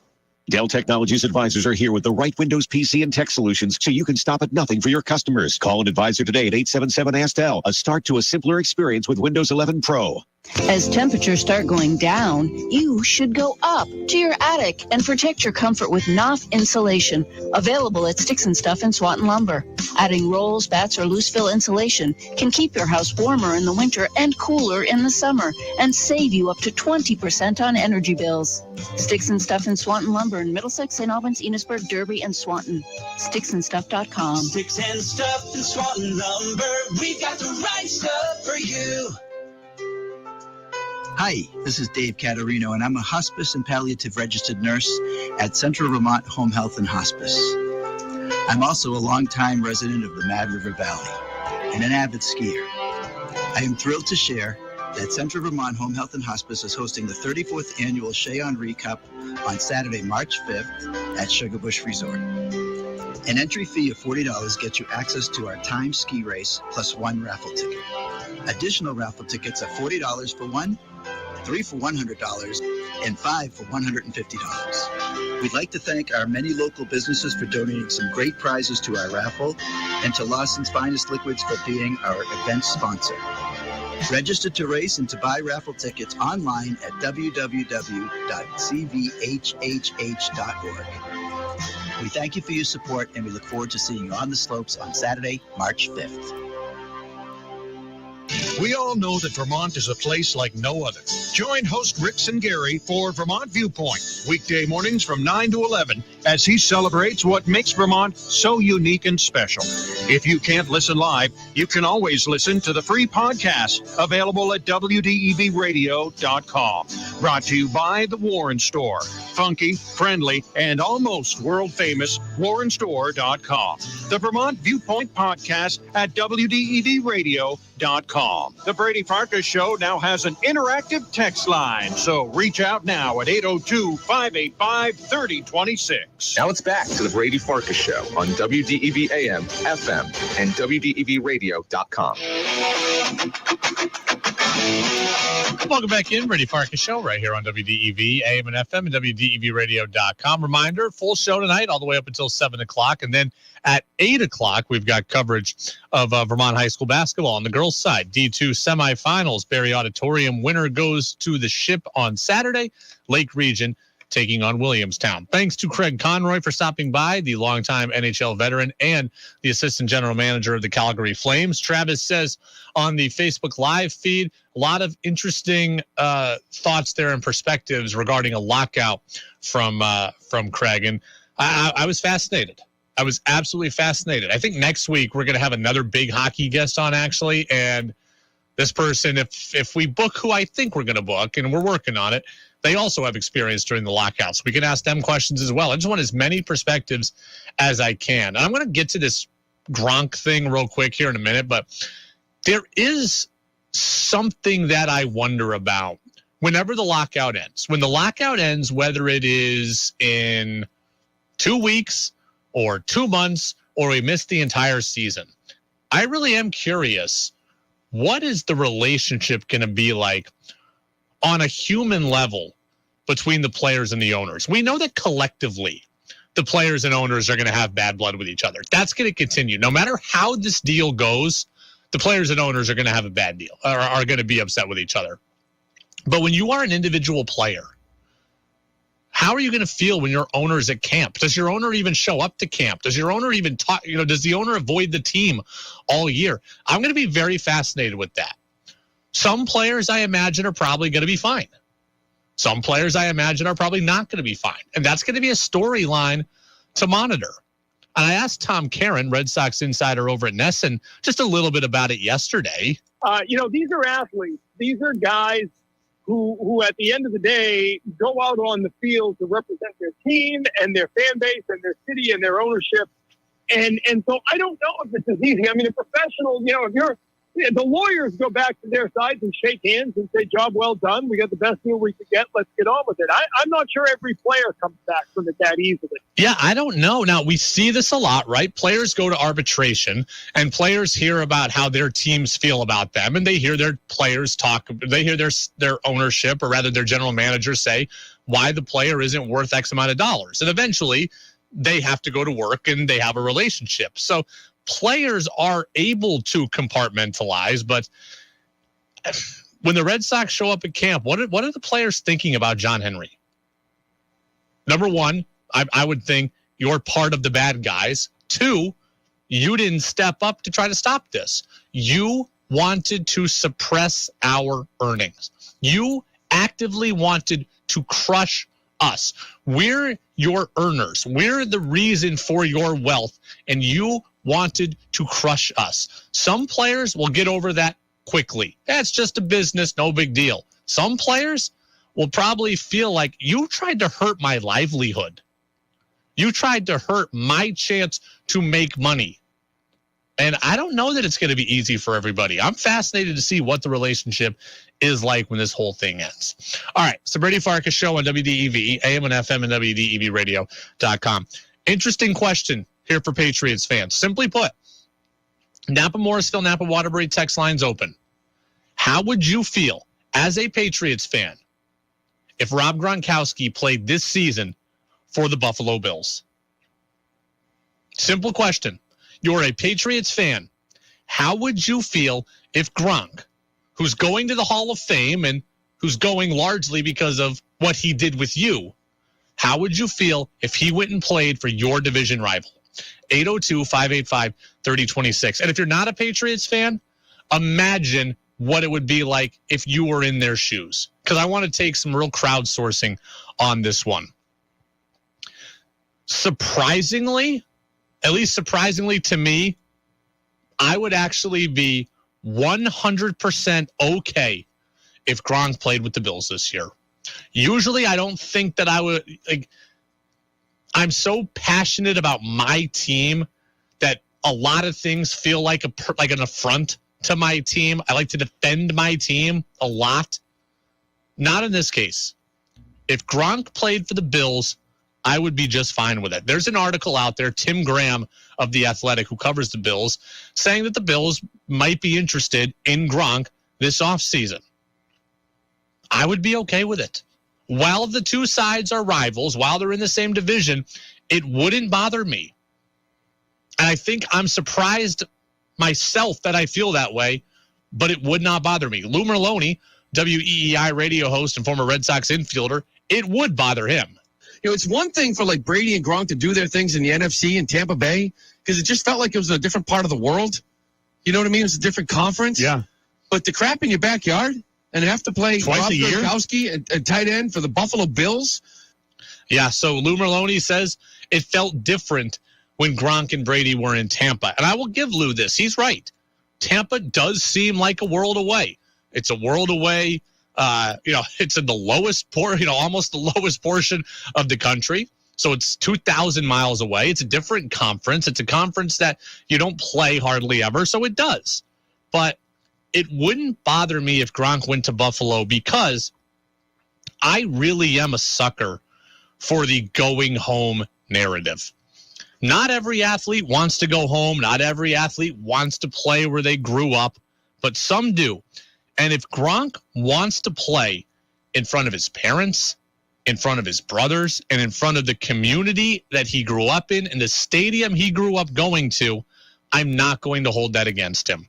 Dell Technologies advisors are here with the right Windows PC and tech solutions so you can stop at nothing for your customers. Call an advisor today at 877-ASK-DELL. A start to a simpler experience with Windows 11 Pro. As temperatures start going down, you should go up to your attic and protect your comfort with Knopf insulation, available at Sticks and Stuff and Swanton Lumber. Adding rolls, bats, or loose fill insulation can keep your house warmer in the winter and cooler in the summer and save you up to 20% on energy bills. Sticks and Stuff and Swanton Lumber in Middlesex, St. Albans, Enosburg, Derby, and Swanton. Sticksandstuff.com. Sticks and Stuff and Swanton Lumber. We've got the right stuff for you. Hi, this is Dave Caterino, and I'm a hospice and palliative registered nurse at Central Vermont Home Health and Hospice. I'm also a longtime resident of the Mad River Valley and an avid skier. I am thrilled to share that Central Vermont Home Health and Hospice is hosting the 34th annual Chez Henri Cup on Saturday, March 5th at Sugarbush Resort. An entry fee of $40 gets you access to our timed ski race plus one raffle ticket. Additional raffle tickets are $40 for one, 3 for $100, and 5 for $150. We'd like to thank our many local businesses for donating some great prizes to our raffle, and to Lawson's Finest Liquids for being our event sponsor. Register to race and to buy raffle tickets online at www.cvhhh.org. We thank you for your support, and we look forward to seeing you on the slopes on Saturday, March 5th. We all know that Vermont is a place like no other. Join host Ricks and Gary for Vermont Viewpoint, weekday mornings from 9 to 11, as he celebrates what makes Vermont so unique and special. If you can't listen live, you can always listen to the free podcast available at WDEVradio.com. Brought to you by the Warren Store. Funky, friendly, and almost world-famous WarrenStore.com. The Vermont Viewpoint podcast at WDEVradio.com. The Brady Farkas Show now has an interactive text line, so reach out now at 802-585-3026. Now it's back to the Brady Farkas Show on WDEV AM, FM, and WDEVradio.com. Welcome back in, Brady Farkas Show, right here on WDEV, AM and FM, and WDEVradio.com. Reminder, full show tonight, all the way up until 7 o'clock. And then at 8 o'clock, we've got coverage of Vermont High School basketball on the girls' side. D2 semifinals, Barry Auditorium winner goes to the Ship on Saturday. Lake Region taking on Williamstown. Thanks to Craig Conroy for stopping by, the longtime NHL veteran and the assistant general manager of the Calgary Flames. Travis says on the Facebook Live feed, a lot of interesting thoughts there and perspectives regarding a lockout from Craig. And I was fascinated. I was absolutely fascinated. I think next week we're going to have another big hockey guest on, actually. And this person, if we book who I think we're going to book, and we're working on it, they also have experience during the lockouts. We can ask them questions as well. I just want as many perspectives as I can. And I'm going to get to this Gronk thing real quick here in a minute, but there is something that I wonder about whenever the lockout ends. When the lockout ends, whether it is in 2 weeks or 2 months, or we miss the entire season, I really am curious, what is the relationship going to be like on a human level between the players and the owners? We know that collectively the players and owners are going to have bad blood with each other. That's going to continue. No matter how this deal goes, the players and owners are going to have a bad deal, or are going to be upset with each other. But when you are an individual player, how are you going to feel when your owner is at camp? Does your owner even show up to camp? Does your owner even talk? Does the owner avoid the team all year? I'm going to be very fascinated with that. Some players, I imagine, are probably going to be fine. Some players, I imagine, are probably not going to be fine. And that's going to be a storyline to monitor. And I asked Tom Caron, Red Sox insider over at Nesson, just a little bit about it yesterday. These are athletes. These are guys who at the end of the day go out on the field to represent their team and their fan base and their city and their ownership. And so I don't know if this is easy. I mean, a professional, the lawyers go back to their sides and shake hands and say, job well done. We got the best deal we could get. Let's get on with it. I'm not sure every player comes back from it that easily. Yeah, I don't know. Now, we see this a lot, right? Players go to arbitration, and players hear about how their teams feel about them, and they hear their players talk. They hear their ownership, or rather their general manager, say why the player isn't worth X amount of dollars. And eventually, they have to go to work, and they have a relationship. So players are able to compartmentalize, but when the Red Sox show up at camp, what are the players thinking about John Henry? Number one, I would think you're part of the bad guys. Two, you didn't step up to try to stop this. You wanted to suppress our earnings. You actively wanted to crush us. We're your earners. We're the reason for your wealth, and you wanted to crush us. Some players will get over that quickly. That's just a business, no big deal. Some players will probably feel like you tried to hurt my livelihood. You tried to hurt my chance to make money. And I don't know that it's going to be easy for everybody. I'm fascinated to see what the relationship is like when this whole thing ends. All right, so Brady Farkas Show on WDEV, AM and FM, and WDEVradio.com. Interesting question here for Patriots fans. Simply put, Napa Morrisville, Napa Waterbury text lines open. How would you feel as a Patriots fan if Rob Gronkowski played this season for the Buffalo Bills? Simple question. You're a Patriots fan. How would you feel if Gronk, who's going to the Hall of Fame and who's going largely because of what he did with you, how would you feel if he went and played for your division rival? 802-585-3026. And if you're not a Patriots fan, imagine what it would be like if you were in their shoes. Because I want to take some real crowdsourcing on this one. Surprisingly, at least surprisingly to me, I would actually be 100% okay if Gronk played with the Bills this year. Usually I don't think that I would. I'm so passionate about my team that a lot of things feel like an affront to my team. I like to defend my team a lot. Not in this case. If Gronk played for the Bills, I would be just fine with it. There's an article out there, Tim Graham of The Athletic, who covers the Bills, saying that the Bills might be interested in Gronk this offseason. I would be okay with it. While the two sides are rivals, while they're in the same division, it wouldn't bother me. And I think I'm surprised myself that I feel that way, but it would not bother me. Lou Merlone, WEEI radio host and former Red Sox infielder, it would bother him. it's one thing for like Brady and Gronk to do their things in the NFC in Tampa Bay because it just felt like it was a different part of the world. You know what I mean? It was a different conference. Yeah. But the crap in your backyard and have to play twice a year, Gronkowski, a tight end for the Buffalo Bills. Yeah. So Lou Merlone says it felt different when Gronk and Brady were in Tampa, and I will give Lou this. He's right. Tampa does seem like a world away. It's a world away. It's in the lowest almost the lowest portion of the country. So it's 2,000 miles away. It's a different conference. It's a conference that you don't play hardly ever. So it does. But it wouldn't bother me if Gronk went to Buffalo because I really am a sucker for the going home narrative. Not every athlete wants to go home. Not every athlete wants to play where they grew up, but some do. And if Gronk wants to play in front of his parents, in front of his brothers, and in front of the community that he grew up in and the stadium he grew up going to, I'm not going to hold that against him.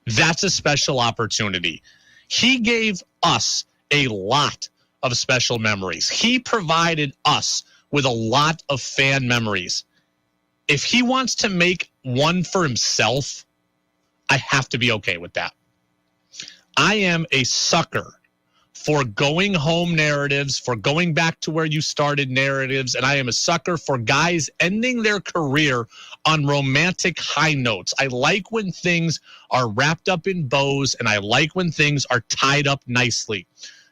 That's a special opportunity. He gave us a lot of special memories. He provided us with a lot of fan memories. If he wants to make one for himself, I have to be okay with that. I am a sucker for going home narratives, for going back to where you started narratives, and I am a sucker for guys ending their career on romantic high notes. I like when things are wrapped up in bows, and I like when things are tied up nicely.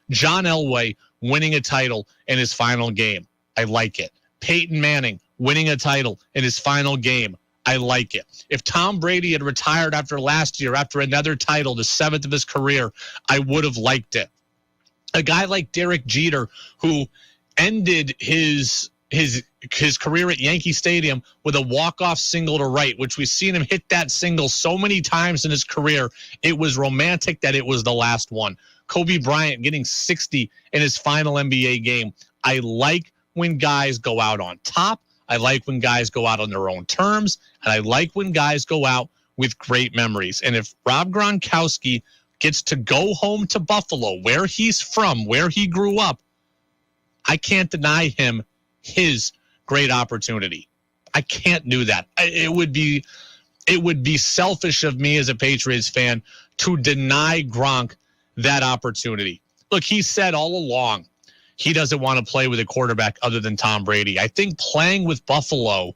John Elway winning a title in his final game. I like it. Peyton Manning winning a title in his final game. I like it. If Tom Brady had retired after last year, after another title, the 7th of his career, I would have liked it. A guy like Derek Jeter, who ended his career at Yankee Stadium with a walk-off single to right, which we've seen him hit that single so many times in his career, it was romantic that it was the last one. Kobe Bryant getting 60 in his final NBA game. I like when guys go out on top. I like when guys go out on their own terms, and I like when guys go out with great memories. And if Rob Gronkowski gets to go home to Buffalo, where he's from, where he grew up, I can't deny him his great opportunity. I can't do that. It would be selfish of me as a Patriots fan to deny Gronk that opportunity. Look, he said all along he doesn't want to play with a quarterback other than Tom Brady. I think playing with Buffalo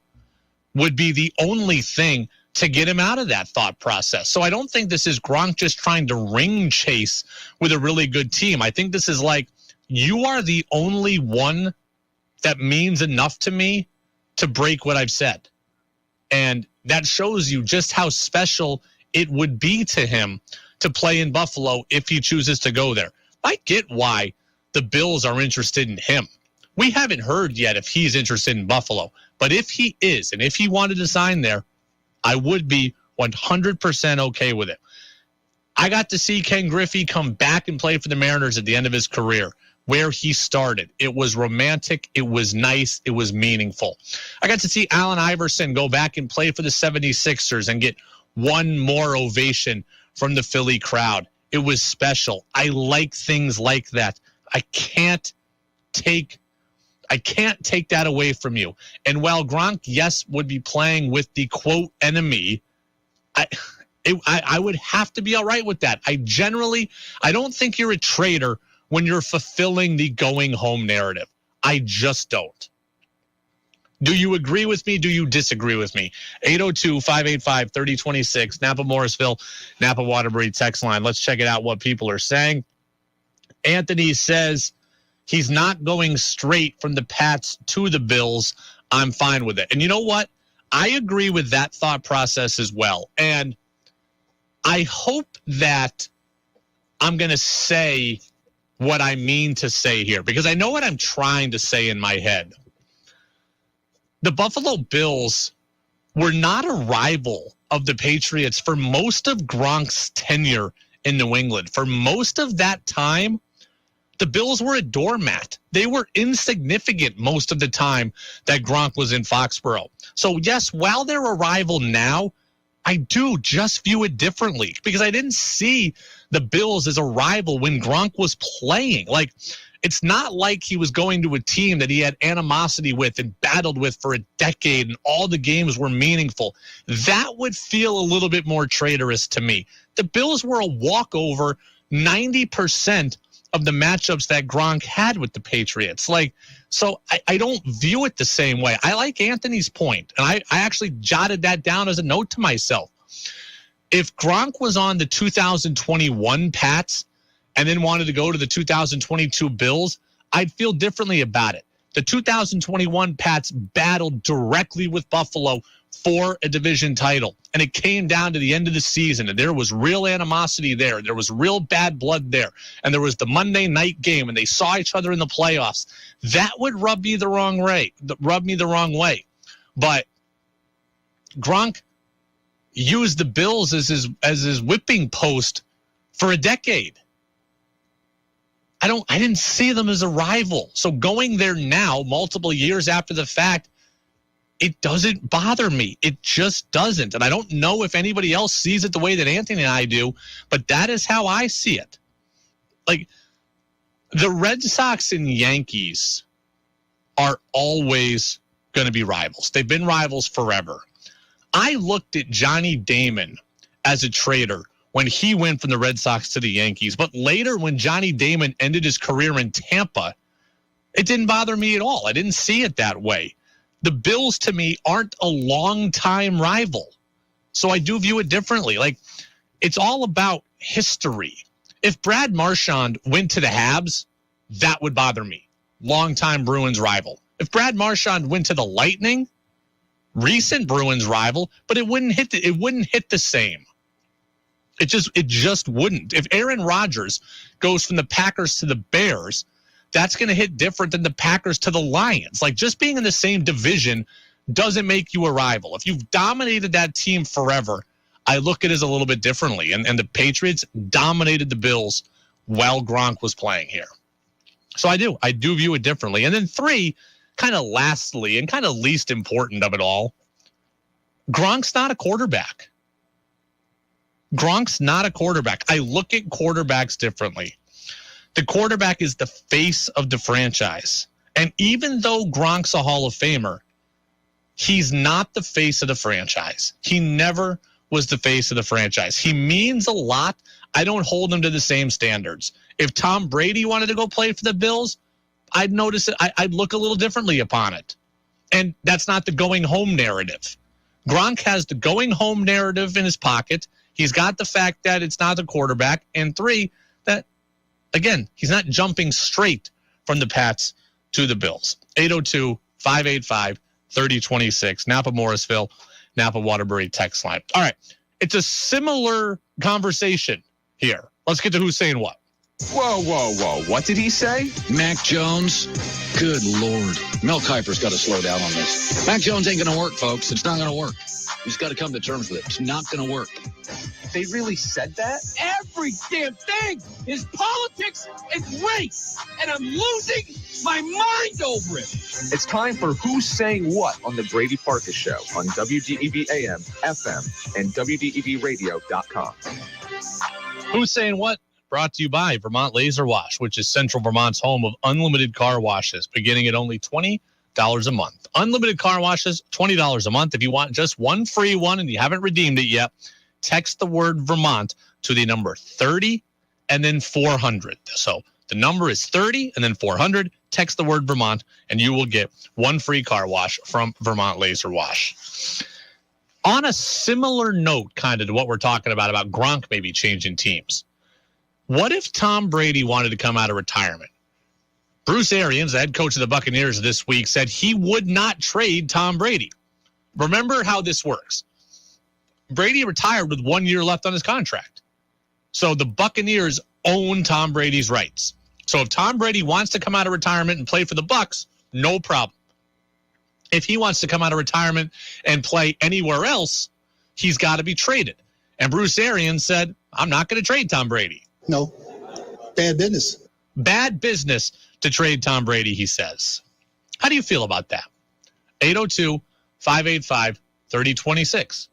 would be the only thing to get him out of that thought process. So I don't think this is Gronk just trying to ring chase with a really good team. I think this is like, you are the only one that means enough to me to break what I've said. And that shows you just how special it would be to him to play in Buffalo if he chooses to go there. I get why the Bills are interested in him. We haven't heard yet if he's interested in Buffalo. But if he is, and if he wanted to sign there, I would be 100% okay with it. I got to see Ken Griffey come back and play for the Mariners at the end of his career, where he started. It was romantic. It was nice. It was meaningful. I got to see Allen Iverson go back and play for the 76ers and get one more ovation from the Philly crowd. It was special. I like things like that. I can't take that away from you. And while Gronk, yes, would be playing with the quote enemy, I would have to be all right with that. I don't think you're a traitor when you're fulfilling the going home narrative. I just don't. Do you agree with me? Do you disagree with me? 802-585-3026, Napa Morrisville, Napa Waterbury text line. Let's check it out, what people are saying. Anthony says he's not going straight from the Pats to the Bills. I'm fine with it. And you know what? I agree with that thought process as well. And I hope that I'm going to say what I mean to say here, because I know what I'm trying to say in my head. The Buffalo Bills were not a rival of the Patriots for most of Gronk's tenure in New England. For most of that time, the Bills were a doormat. They were insignificant most of the time that Gronk was in Foxborough. So, yes, while they're a rival now, I do just view it differently because I didn't see the Bills as a rival when Gronk was playing. Like, It's not like he was going to a team that he had animosity with and battled with for a decade and all the games were meaningful. That would feel a little bit more traitorous to me. The Bills were a walkover 90% of the matchups that Gronk had with the Patriots. So I don't view it the same way. I like Anthony's point, and I actually jotted that down as a note to myself. If Gronk was on the 2021 Pats and then wanted to go to the 2022 Bills, I'd feel differently about it. The 2021 Pats battled directly with Buffalo for a division title, and it came down to the end of the season, and there was real animosity there. There was real bad blood there, and there was the Monday night game, and they saw each other in the playoffs. That would rub me the wrong way. But Gronk used the Bills as his whipping post for a decade. I didn't see them as a rival. So going there now, multiple years after the fact, it doesn't bother me. It just doesn't. And I don't know if anybody else sees it the way that Anthony and I do, but that is how I see it. Like, the Red Sox and Yankees are always going to be rivals. They've been rivals forever. I looked at Johnny Damon as a traitor when he went from the Red Sox to the Yankees. But later, when Johnny Damon ended his career in Tampa, it didn't bother me at all. I didn't see it that way. The Bills, to me, aren't a long-time rival. So I do view it differently. Like, it's all about history. If Brad Marchand went to the Habs, that would bother me. Long-time Bruins rival. If Brad Marchand went to the Lightning, recent Bruins rival, but it wouldn't hit the same. It just wouldn't. If Aaron Rodgers goes from the Packers to the Bears, that's going to hit different than the Packers to the Lions. Like, just being in the same division doesn't make you a rival. If you've dominated that team forever, I look at it as a little bit differently. And the Patriots dominated the Bills while Gronk was playing here. So I do view it differently. And then 3, kind of lastly and kind of least important of it all, Gronk's not a quarterback. Gronk's not a quarterback. I look at quarterbacks differently. The quarterback is the face of the franchise. And even though Gronk's a Hall of Famer, he's not the face of the franchise. He never was the face of the franchise. He means a lot. I don't hold him to the same standards. If Tom Brady wanted to go play for the Bills, I'd notice it. I'd look a little differently upon it. And that's not the going home narrative. Gronk has the going home narrative in his pocket. He's got the fact that it's not the quarterback. And 3, that, again, he's not jumping straight from the Pats to the Bills. 802-585-3026. Napa Morrisville, Napa Waterbury text line. All right. It's a similar conversation here. Let's get to who's saying what. Whoa, whoa, whoa. What did he say? Mac Jones? Good Lord. Mel Kiper's got to slow down on this. Mac Jones ain't going to work, folks. It's not going to work. He's got to come to terms with it. It's not going to work. They really said that? Every damn thing is politics and race, and I'm losing my mind over it. It's time for Who's Saying What on the Brady Farkas Show on WDEV AM, FM, and WDEVradio.com. Who's Saying What? Brought to you by Vermont Laser Wash, which is Central Vermont's home of unlimited car washes, beginning at only $20 a month. Unlimited car washes, $20 a month. If you want just one free one and you haven't redeemed it yet, text the word Vermont to the number 30 and then 400. So the number is 30 and then 400. Text the word Vermont and you will get one free car wash from Vermont Laser Wash. On a similar note, kind of to what we're talking about Gronk maybe changing teams. What if Tom Brady wanted to come out of retirement? Bruce Arians, the head coach of the Buccaneers this week, said he would not trade Tom Brady. Remember how this works. Brady retired with 1 year left on his contract. So the Buccaneers own Tom Brady's rights. So if Tom Brady wants to come out of retirement and play for the Bucs, no problem. If he wants to come out of retirement and play anywhere else, he's got to be traded. And Bruce Arians said, I'm not going to trade Tom Brady. No, bad business. Bad business to trade Tom Brady, he says. How do you feel about that? 802-585-3026.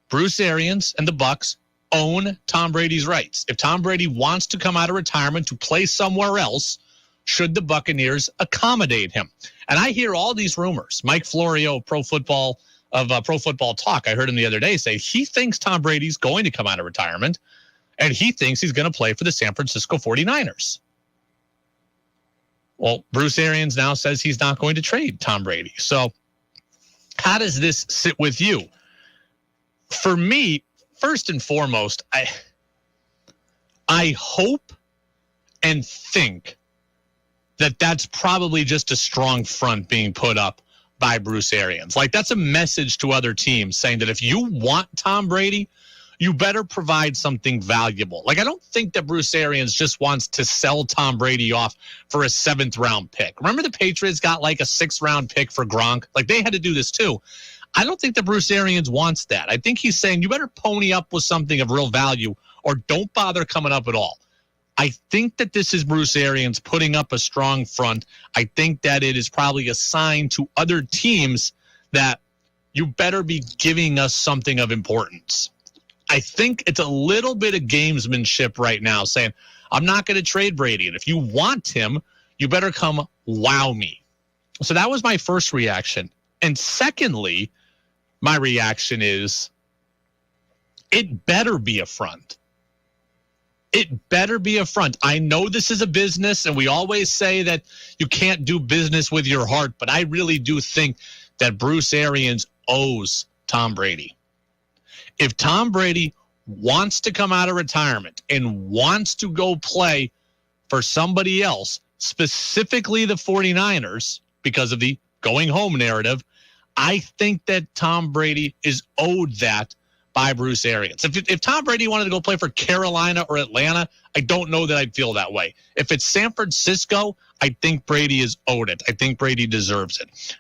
Bruce Arians and the Bucs own Tom Brady's rights. If Tom Brady wants to come out of retirement to play somewhere else, should the Buccaneers accommodate him? And I hear all these rumors. Mike Florio, Pro Football Talk, I heard him the other day say he thinks Tom Brady's going to come out of retirement, and he thinks he's going to play for the San Francisco 49ers. Well, Bruce Arians now says he's not going to trade Tom Brady. So how does this sit with you? For me, first and foremost, I hope and think that that's probably just a strong front being put up by Bruce Arians. Like, that's a message to other teams saying that if you want Tom Brady, you better provide something valuable. Like, I don't think that Bruce Arians just wants to sell Tom Brady off for a 7th-round pick. Remember the Patriots got like a 6th-round pick for Gronk? Like, they had to do this too. I don't think that Bruce Arians wants that. I think he's saying you better pony up with something of real value or don't bother coming up at all. I think that this is Bruce Arians putting up a strong front. I think that it is probably a sign to other teams that you better be giving us something of importance. I think it's a little bit of gamesmanship right now saying, I'm not going to trade Brady. And if you want him, you better come wow me. So that was my first reaction. And secondly, my reaction is it better be a front. It better be a front. I know this is a business, and we always say that you can't do business with your heart, but I really do think that Bruce Arians owes Tom Brady. If Tom Brady wants to come out of retirement and wants to go play for somebody else, specifically the 49ers, because of the going home narrative, I think that Tom Brady is owed that by Bruce Arians. If Tom Brady wanted to go play for Carolina or Atlanta, I don't know that I'd feel that way. If it's San Francisco, I think Brady is owed it. I think Brady deserves it.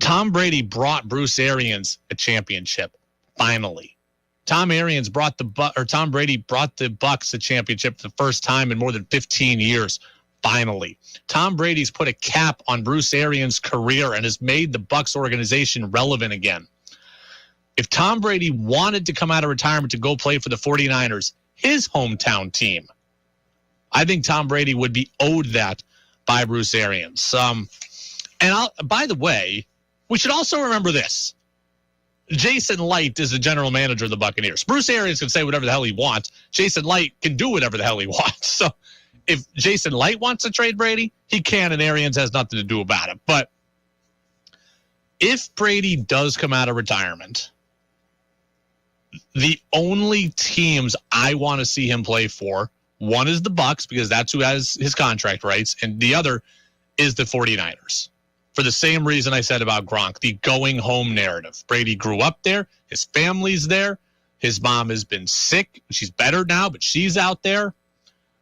Tom Brady brought Bruce Arians a championship, finally. Tom Brady brought the Bucs a championship for the first time in more than 15 years, finally. Tom Brady's put a cap on Bruce Arians' career and has made the Bucs organization relevant again. If Tom Brady wanted to come out of retirement to go play for the 49ers, his hometown team, I think Tom Brady would be owed that by Bruce Arians. By the way, we should also remember this. Jason Light is the general manager of the Buccaneers. Bruce Arians can say whatever the hell he wants. Jason Light can do whatever the hell he wants. So if Jason Light wants to trade Brady, he can, and Arians has nothing to do about it. But if Brady does come out of retirement, the only teams I want to see him play for, one is the Bucs because that's who has his contract rights, and the other is the 49ers. For the same reason I said about Gronk, the going home narrative. Brady grew up there. His family's there. His mom has been sick. She's better now, but she's out there.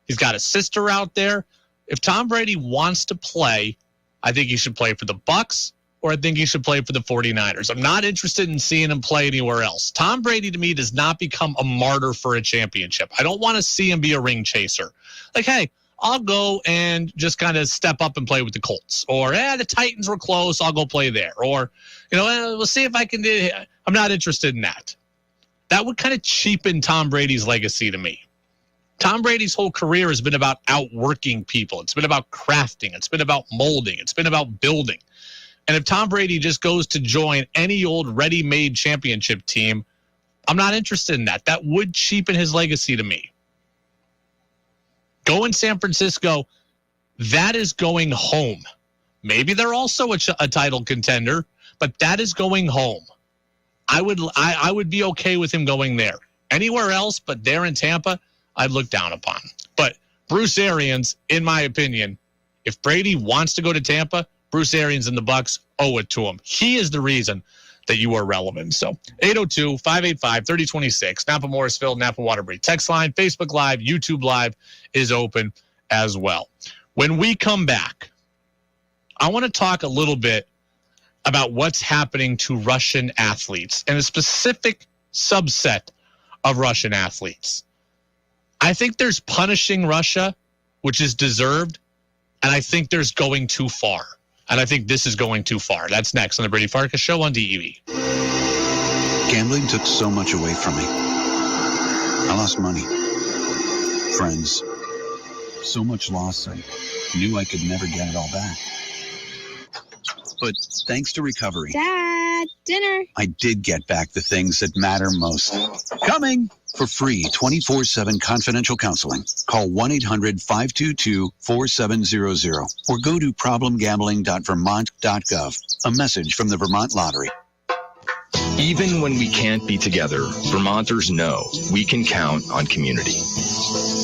He's got a sister out there. If Tom Brady wants to play, I think he should play for the Bucs, or I think he should play for the 49ers. I'm not interested in seeing him play anywhere else. Tom Brady, to me, does not become a martyr for a championship. I don't want to see him be a ring chaser. Like, hey, I'll go and just kind of step up and play with the Colts. Or, the Titans were close, I'll go play there. Or, we'll see if I can do it. I'm not interested in that. That would kind of cheapen Tom Brady's legacy to me. Tom Brady's whole career has been about outworking people. It's been about crafting. It's been about molding. It's been about building. And if Tom Brady just goes to join any old ready-made championship team, I'm not interested in that. That would cheapen his legacy to me. Go in San Francisco, that is going home. Maybe they're also a title contender, but that is going home. I would be okay with him going there. Anywhere else but there in Tampa, I'd look down upon. But Bruce Arians, in my opinion, if Brady wants to go to Tampa, Bruce Arians and the Bucs owe it to him. He is the reason that you are relevant. So 802-585-3026, Napa Morrisville, Napa Waterbury. Text line, Facebook Live, YouTube Live is open as well. When we come back, I want to talk a little bit about what's happening to Russian athletes and a specific subset of Russian athletes. I think there's punishing Russia, which is deserved, and I think there's going too far. And I think this is going too far. That's next on the Brady Farkas Show on DEV. Gambling took so much away from me. I lost money, friends, So much loss, I knew I could never get it all back. But thanks to recovery, Dad, dinner. I did get back the things that matter most. Coming! For free 24/7 confidential counseling, call 1-800-522-4700 or go to problemgambling.vermont.gov. A message from the Vermont Lottery. Even when we can't be together, Vermonters know we can count on community.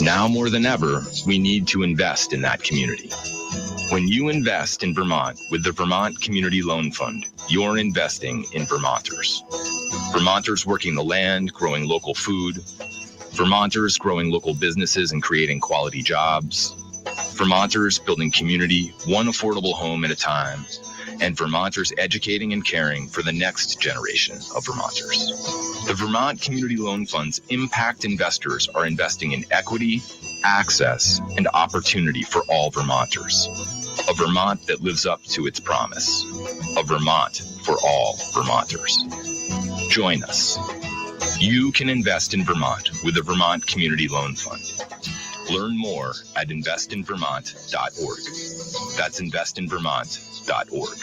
Now more than ever, we need to invest in that community. When you invest in Vermont with the Vermont Community Loan Fund, you're investing in Vermonters. Vermonters working the land, growing local food. Vermonters growing local businesses and creating quality jobs. Vermonters building community, one affordable home at a time. And Vermonters educating and caring for the next generation of Vermonters. The Vermont Community Loan Fund's impact investors are investing in equity, access, and opportunity for all Vermonters. A Vermont that lives up to its promise. A Vermont for all Vermonters. Join us. You can invest in Vermont with the Vermont Community Loan Fund. Learn more at investinvermont.org. That's investinvermont.org.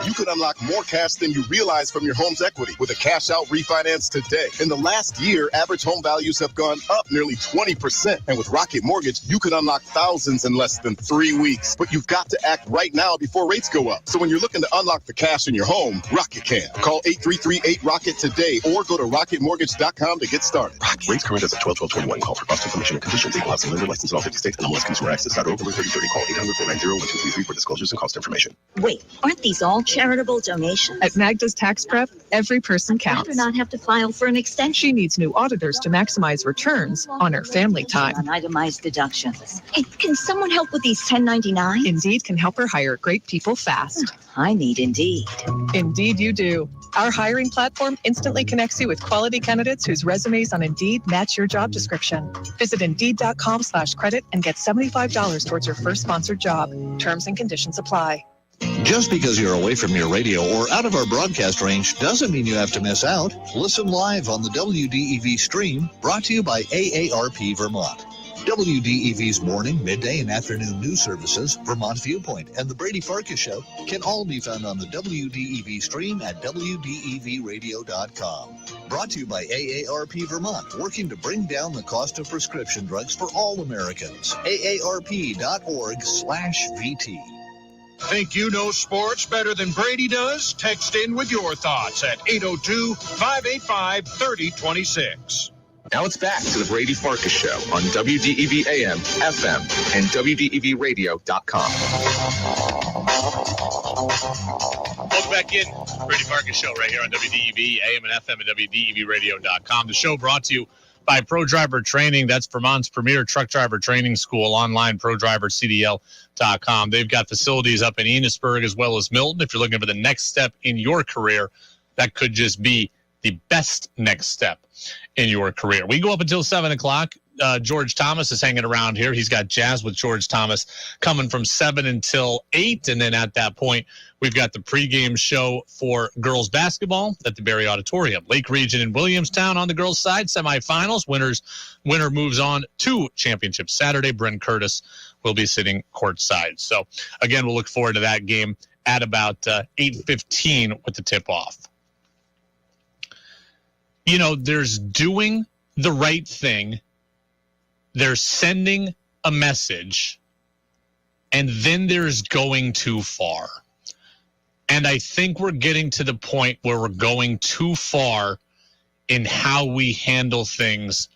You could unlock more cash than you realize from your home's equity with a cash-out refinance today. In the last year, average home values have gone up nearly 20%. And with Rocket Mortgage, you could unlock thousands in less than 3 weeks. But you've got to act right now before rates go up. So when you're looking to unlock the cash in your home, Rocket can. Call 833-8-ROCKET today or go to rocketmortgage.com to get started. Rates current as of 12/12/21. Call for cost information and conditions. Equal housing lender license in all 50 states and MLSConsumerAccess.org. Number 3030. Call 800-490-1233 for disclosures and cost information. Wait, aren't these all charitable donations? At Magda's Tax Prep, every person counts. Better not have to file for an extension. She needs new auditors to maximize returns on her family time. On itemized deductions. Hey, can someone help with these 1099s? Indeed can help her hire great people fast. I need Indeed. Indeed you do. Our hiring platform instantly connects you with quality candidates whose resumes on Indeed match your job description. Visit Indeed.com/credit and get $75 towards your first sponsored job. Terms and conditions apply. Just because you're away from your radio or out of our broadcast range doesn't mean you have to miss out. Listen live on the WDEV stream, brought to you by AARP Vermont. WDEV's morning, midday, and afternoon news services, Vermont Viewpoint, and the Brady Farkas Show can all be found on the WDEV stream at WDEVradio.com. Brought to you by AARP Vermont, working to bring down the cost of prescription drugs for all Americans. AARP.org/VT. Think you know sports better than Brady does? Text in with your thoughts at 802-585-3026. Now it's back to the Brady Farkas Show on WDEV AM, FM, and WDEVradio.com. Welcome back in. Brady Farkas Show right here on WDEV AM and FM and WDEVradio.com. The show brought to you by Pro Driver Training. That's Vermont's premier truck driver training school. Online, prodrivercdl.com. They've got facilities up in Enosburg as well as Milton. If you're looking for the next step in your career, that could just be the best next step in your career. We go up until 7 o'clock. George Thomas is hanging around here. He's got Jazz with George Thomas coming from 7 until 8. And then at that point, we've got the pregame show for girls basketball at the Berry Auditorium. Lake Region in Williamstown on the girls' side, semifinals. Winner moves on to championship Saturday. Bryn Curtis will be sitting courtside. So, again, we'll look forward to that game at about 8:15 with the tip-off. You know, there's doing the right thing. There's sending a message, and then there's going too far. And I think we're getting to the point where we're going too far in how we handle things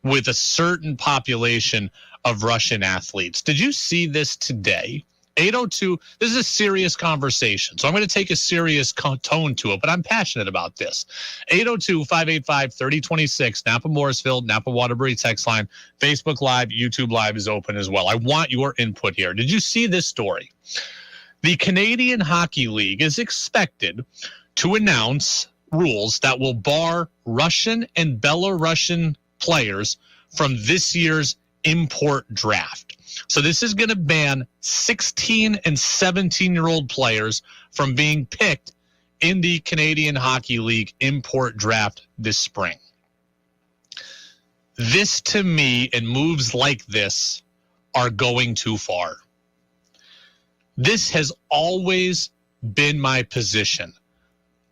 with a certain population of Russian athletes. Did you see this today? 802, this is a serious conversation, so I'm going to take a serious tone to it, but I'm passionate about this. 802-585-3026, Napa Morrisville, Napa Waterbury text line, Facebook Live, YouTube Live is open as well. I want your input here. Did you see this story? The Canadian Hockey League is expected to announce rules that will bar Russian and Belarusian players from this year's import draft. So this is going to ban 16 and 17-year-old players from being picked in the Canadian Hockey League import draft this spring. This, to me, and moves like this are going too far. This has always been my position.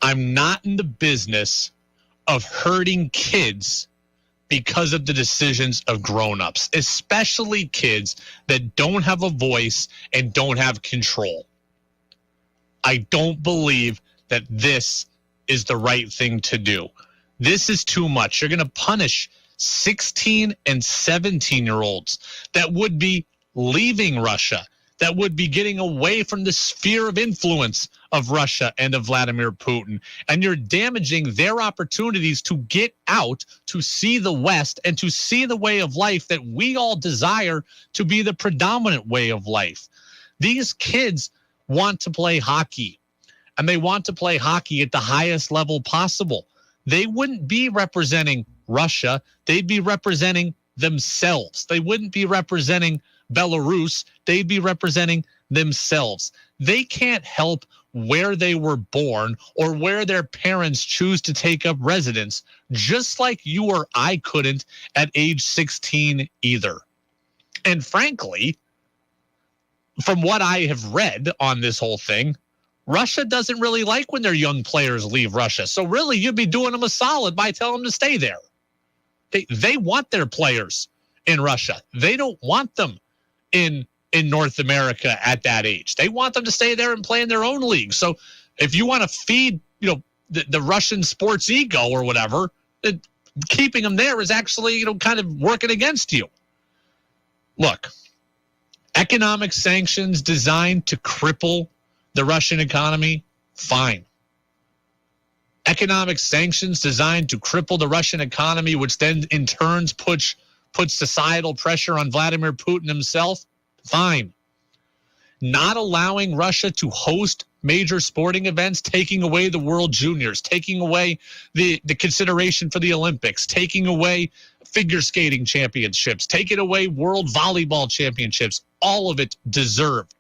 I'm not in the business of hurting kids because of the decisions of grown-ups, especially kids that don't have a voice and don't have control. I don't believe that this is the right thing to do. This is too much. You're going to punish 16 and 17-year-olds that would be leaving Russia, that would be getting away from the sphere of influence of Russia and of Vladimir Putin. And you're damaging their opportunities to get out, to see the West, and to see the way of life that we all desire to be the predominant way of life. These kids want to play hockey, and they want to play hockey at the highest level possible. They wouldn't be representing Russia. They'd be representing themselves. They wouldn't be representing Belarus. They'd be representing themselves. They can't help where they were born or where their parents choose to take up residence, just like you or I couldn't at age 16 either. And frankly, from what I have read on this whole thing, Russia doesn't really like when their young players leave Russia. So really, you'd be doing them a solid by telling them to stay there. They want their players in Russia. They don't want them in North America at that age. They want them to stay there and play in their own league. So if you want to feed, the Russian sports ego or whatever, keeping them there is actually, kind of working against you. Look, economic sanctions designed to cripple the Russian economy, fine. Economic sanctions designed to cripple the Russian economy, which then in turn puts societal pressure on Vladimir Putin himself, fine. Not allowing Russia to host major sporting events, taking away the World Juniors, taking away the consideration for the Olympics, taking away figure skating championships, taking away world volleyball championships, all of it deserved.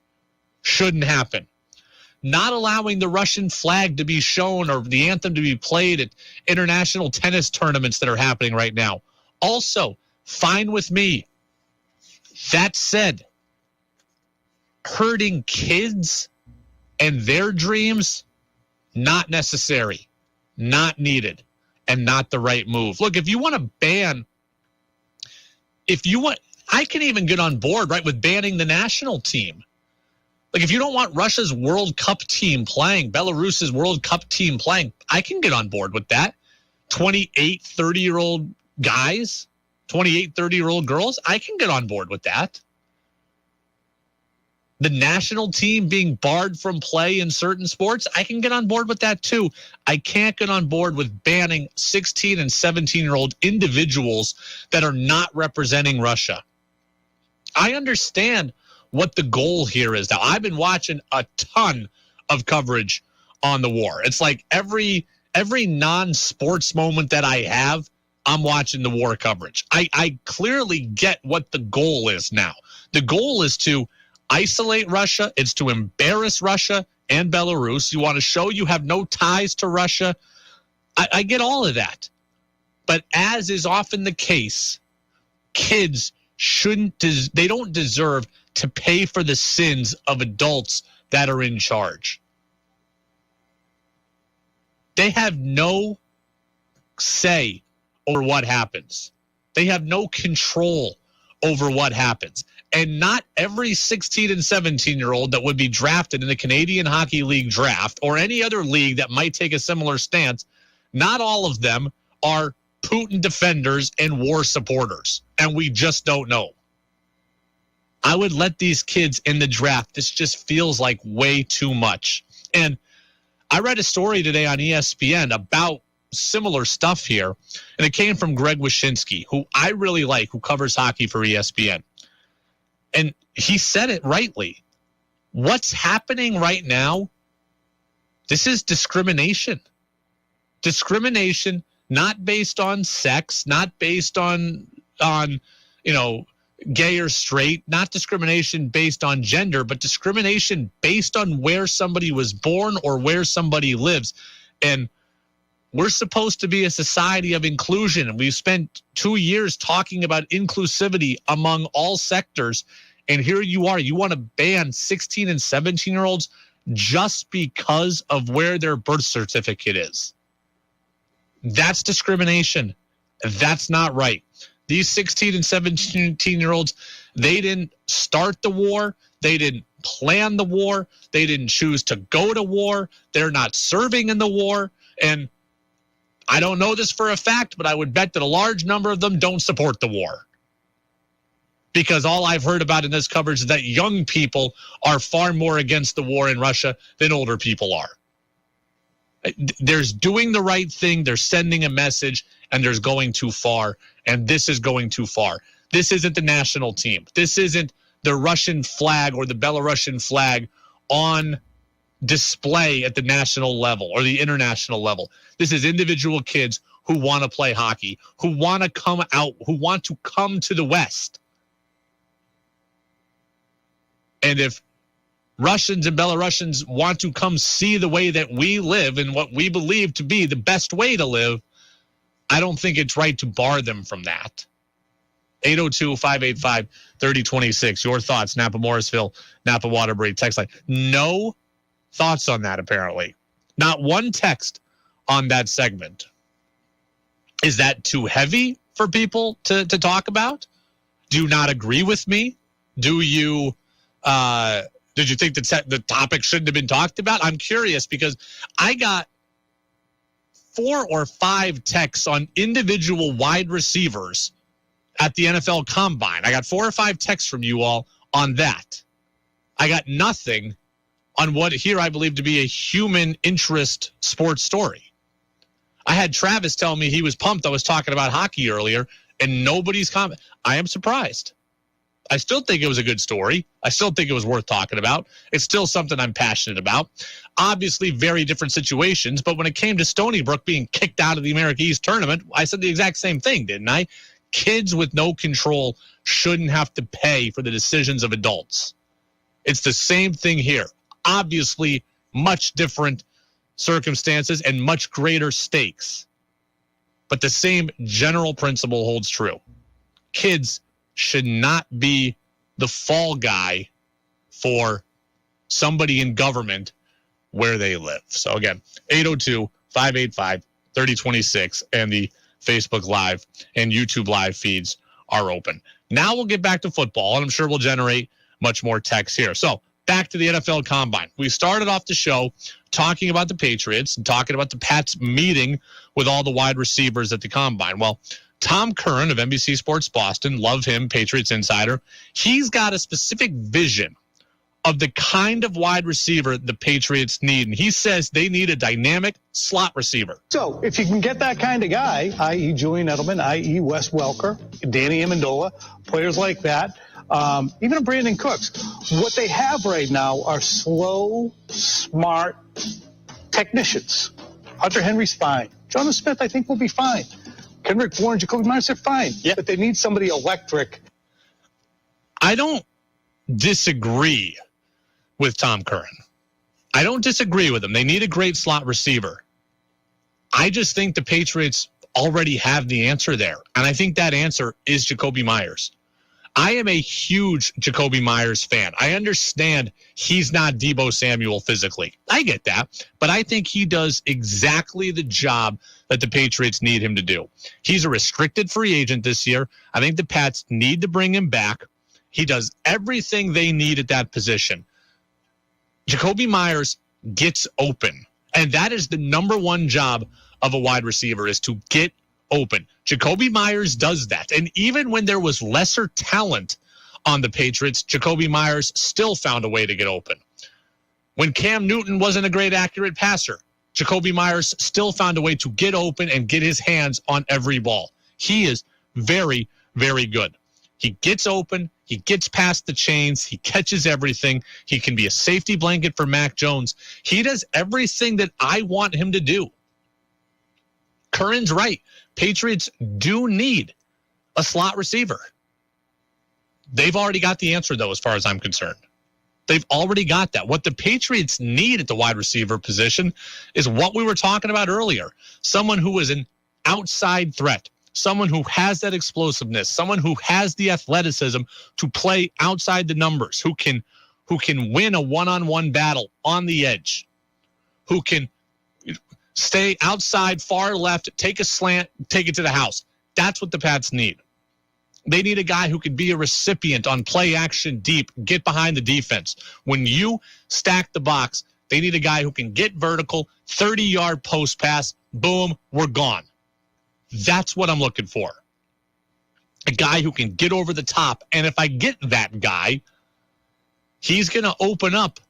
Shouldn't happen. Not allowing the Russian flag to be shown or the anthem to be played at international tennis tournaments that are happening right now. Also, fine with me. That said, hurting kids and their dreams, not necessary, not needed, and not the right move. Look, if you want to ban, I can even get on board, right, with banning the national team. Like, if you don't want Russia's World Cup team playing, Belarus's World Cup team playing, I can get on board with that. 28, 30-year-old guys, 28, 30-year-old girls, I can get on board with that. The national team being barred from play in certain sports, I can get on board with that too. I can't get on board with banning 16 and 17-year-old individuals that are not representing Russia. I understand what the goal here is. Now, I've been watching a ton of coverage on the war. It's like every non-sports moment that I have, I'm watching the war coverage. I clearly get what the goal is now. The goal is to isolate Russia. It's to embarrass Russia and Belarus. You want to show you have no ties to Russia. I get all of that. But as is often the case, kids they don't deserve to pay for the sins of adults that are in charge. They have no say over what happens. They have no control over what happens. And not every 16 and 17-year-old that would be drafted in the Canadian Hockey League draft or any other league that might take a similar stance, not all of them are Putin defenders and war supporters. And we just don't know. I would let these kids in the draft. This just feels like way too much. And I read a story today on ESPN about similar stuff here, and it came from Greg Wyshynski, who I really like, who covers hockey for ESPN. And he said it rightly. What's happening right now, this is discrimination. Discrimination not based on sex, not based on gay or straight, not discrimination based on gender, but discrimination based on where somebody was born or where somebody lives. And We're supposed to be a society of inclusion, and we've spent 2 years talking about inclusivity among all sectors. And here you are. You want to ban 16 and 17-year-olds just because of where their birth certificate is. That's discrimination. That's not right. These 16 and 17-year-olds, they didn't start the war. They didn't plan the war. They didn't choose to go to war. They're not serving in the war. And I don't know this for a fact, but I would bet that a large number of them don't support the war. Because all I've heard about in this coverage is that young people are far more against the war in Russia than older people are. There's doing the right thing, there's sending a message, and there's going too far, and this is going too far. This isn't the national team. This isn't the Russian flag or the Belarusian flag on display at the national level or the international level. This is individual kids who want to play hockey, who want to come out, who want to come to the West. And if Russians and Belarusians want to come see the way that we live and what we believe to be the best way to live, I don't think it's right to bar them from that. 802-585-3026. Your thoughts, Napa Morrisville, Napa Waterbury text line. No thoughts on that, apparently. Not one text on that segment. Is that too heavy for people to talk about? Do you not agree with me? Do you did you think that the topic shouldn't have been talked about? I'm curious because I got 4 or 5 texts on individual wide receivers at the NFL Combine. I got 4 or 5 texts from you all on that. I got nothing on what here I believe to be a human interest sports story. I had Travis tell me he was pumped I was talking about hockey earlier, and nobody's comment. I am surprised. I still think it was a good story. I still think it was worth talking about. It's still something I'm passionate about. Obviously, very different situations, but when it came to Stony Brook being kicked out of the America East tournament, I said the exact same thing, didn't I? Kids with no control shouldn't have to pay for the decisions of adults. It's the same thing here. Obviously, much different circumstances and much greater stakes. But the same general principle holds true. Kids should not be the fall guy for somebody in government where they live. So again, 802-585-3026 and the Facebook Live and YouTube Live feeds are open. Now we'll get back to football, and I'm sure we'll generate much more text here. So back to the NFL Combine. We started off the show talking about the Patriots and talking about the Pats meeting with all the wide receivers at the Combine. Well, Tom Curran of NBC Sports Boston, love him, Patriots insider, he's got a specific vision of the kind of wide receiver the Patriots need. And he says they need a dynamic slot receiver. So if you can get that kind of guy, i.e. Julian Edelman, i.e. Wes Welker, Danny Amendola, players like that, even Brandon Cooks, what they have right now are slow, smart technicians. Hunter Henry's fine. Jonas Smith, I think, will be fine. Kendrick Bourne, Jacoby Myers, they're fine. Yeah. But they need somebody electric. I don't disagree with Tom Curran. I don't disagree with him. They need a great slot receiver. I just think the Patriots already have the answer there. And I think that answer is Jacoby Myers. I am a huge Jacoby Myers fan. I understand he's not Deebo Samuel physically. I get that. But I think he does exactly the job that the Patriots need him to do. He's a restricted free agent this year. I think the Pats need to bring him back. He does everything they need at that position. Jacoby Myers gets open. And that is the number one job of a wide receiver, is to get open. Jacoby Myers does that. And even when there was lesser talent on the Patriots, Jacoby Myers still found a way to get open. When Cam Newton wasn't a great accurate passer, Jacoby Myers still found a way to get open and get his hands on every ball. He is very, very good. He gets open. He gets past the chains. He catches everything. He can be a safety blanket for Mac Jones. He does everything that I want him to do. Curran's right. Patriots do need a slot receiver. They've already got the answer, though, as far as I'm concerned. They've already got that. What the Patriots need at the wide receiver position is what we were talking about earlier. Someone who is an outside threat, someone who has that explosiveness, someone who has the athleticism to play outside the numbers, who can win a one-on-one battle on the edge, who can stay outside, far left, take a slant, take it to the house. That's what the Pats need. They need a guy who can be a recipient on play action deep, get behind the defense. When you stack the box, they need a guy who can get vertical, 30-yard post pass, boom, we're gone. That's what I'm looking for. A guy who can get over the top. And if I get that guy, he's going to open up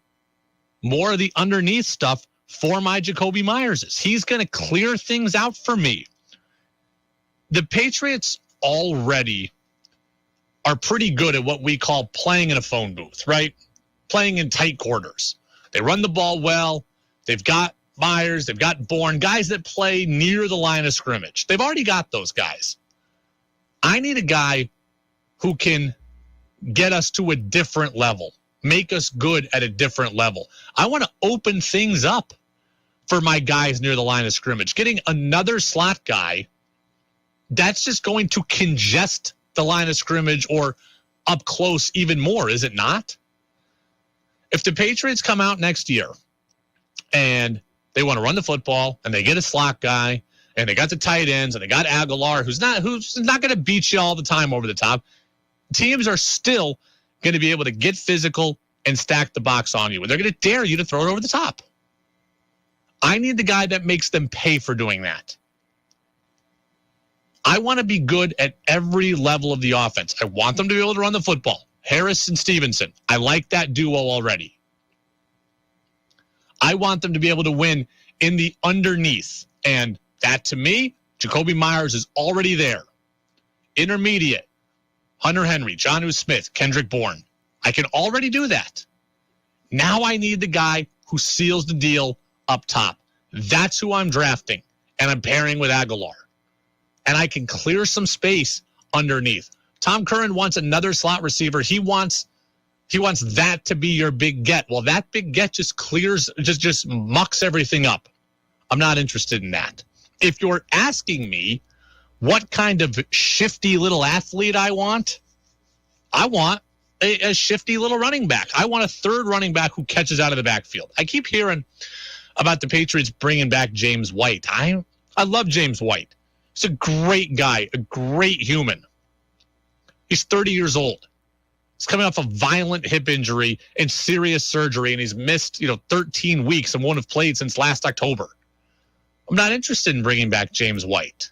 more of the underneath stuff for my Jacoby Myerses. He's going to clear things out for me. The Patriots already are pretty good at what we call playing in a phone booth, right? Playing in tight quarters. They run the ball well. They've got Myers. They've got Bourne, guys that play near the line of scrimmage. They've already got those guys. I need a guy who can get us to a different level, make us good at a different level. I want to open things up for my guys near the line of scrimmage. Getting another slot guy, that's just going to congest the line of scrimmage or up close even more, is it not? If the Patriots come out next year and they want to run the football and they get a slot guy and they got the tight ends and they got Aguilar, who's not going to beat you all the time over the top, teams are still going to be able to get physical and stack the box on you. And they're going to dare you to throw it over the top. I need the guy that makes them pay for doing that. I want to be good at every level of the offense. I want them to be able to run the football. Harris and Stevenson, I like that duo already. I want them to be able to win in the underneath. And that, to me, Jacoby Myers is already there. Intermediate, Hunter Henry, Jonnu Smith, Kendrick Bourne. I can already do that. Now I need the guy who seals the deal up top. That's who I'm drafting, and I'm pairing with Aguilar. And I can clear some space underneath. Tom Curran wants another slot receiver. He wants that to be your big get. Well, that big get just clears, just mucks everything up. I'm not interested in that. If you're asking me what kind of shifty little athlete I want a shifty little running back. I want a third running back who catches out of the backfield. I keep hearing about the Patriots bringing back James White. I love James White. He's a great guy, a great human. He's 30 years old. He's coming off a violent hip injury and serious surgery, and he's missed 13 weeks and won't have played since last October. I'm not interested in bringing back James White.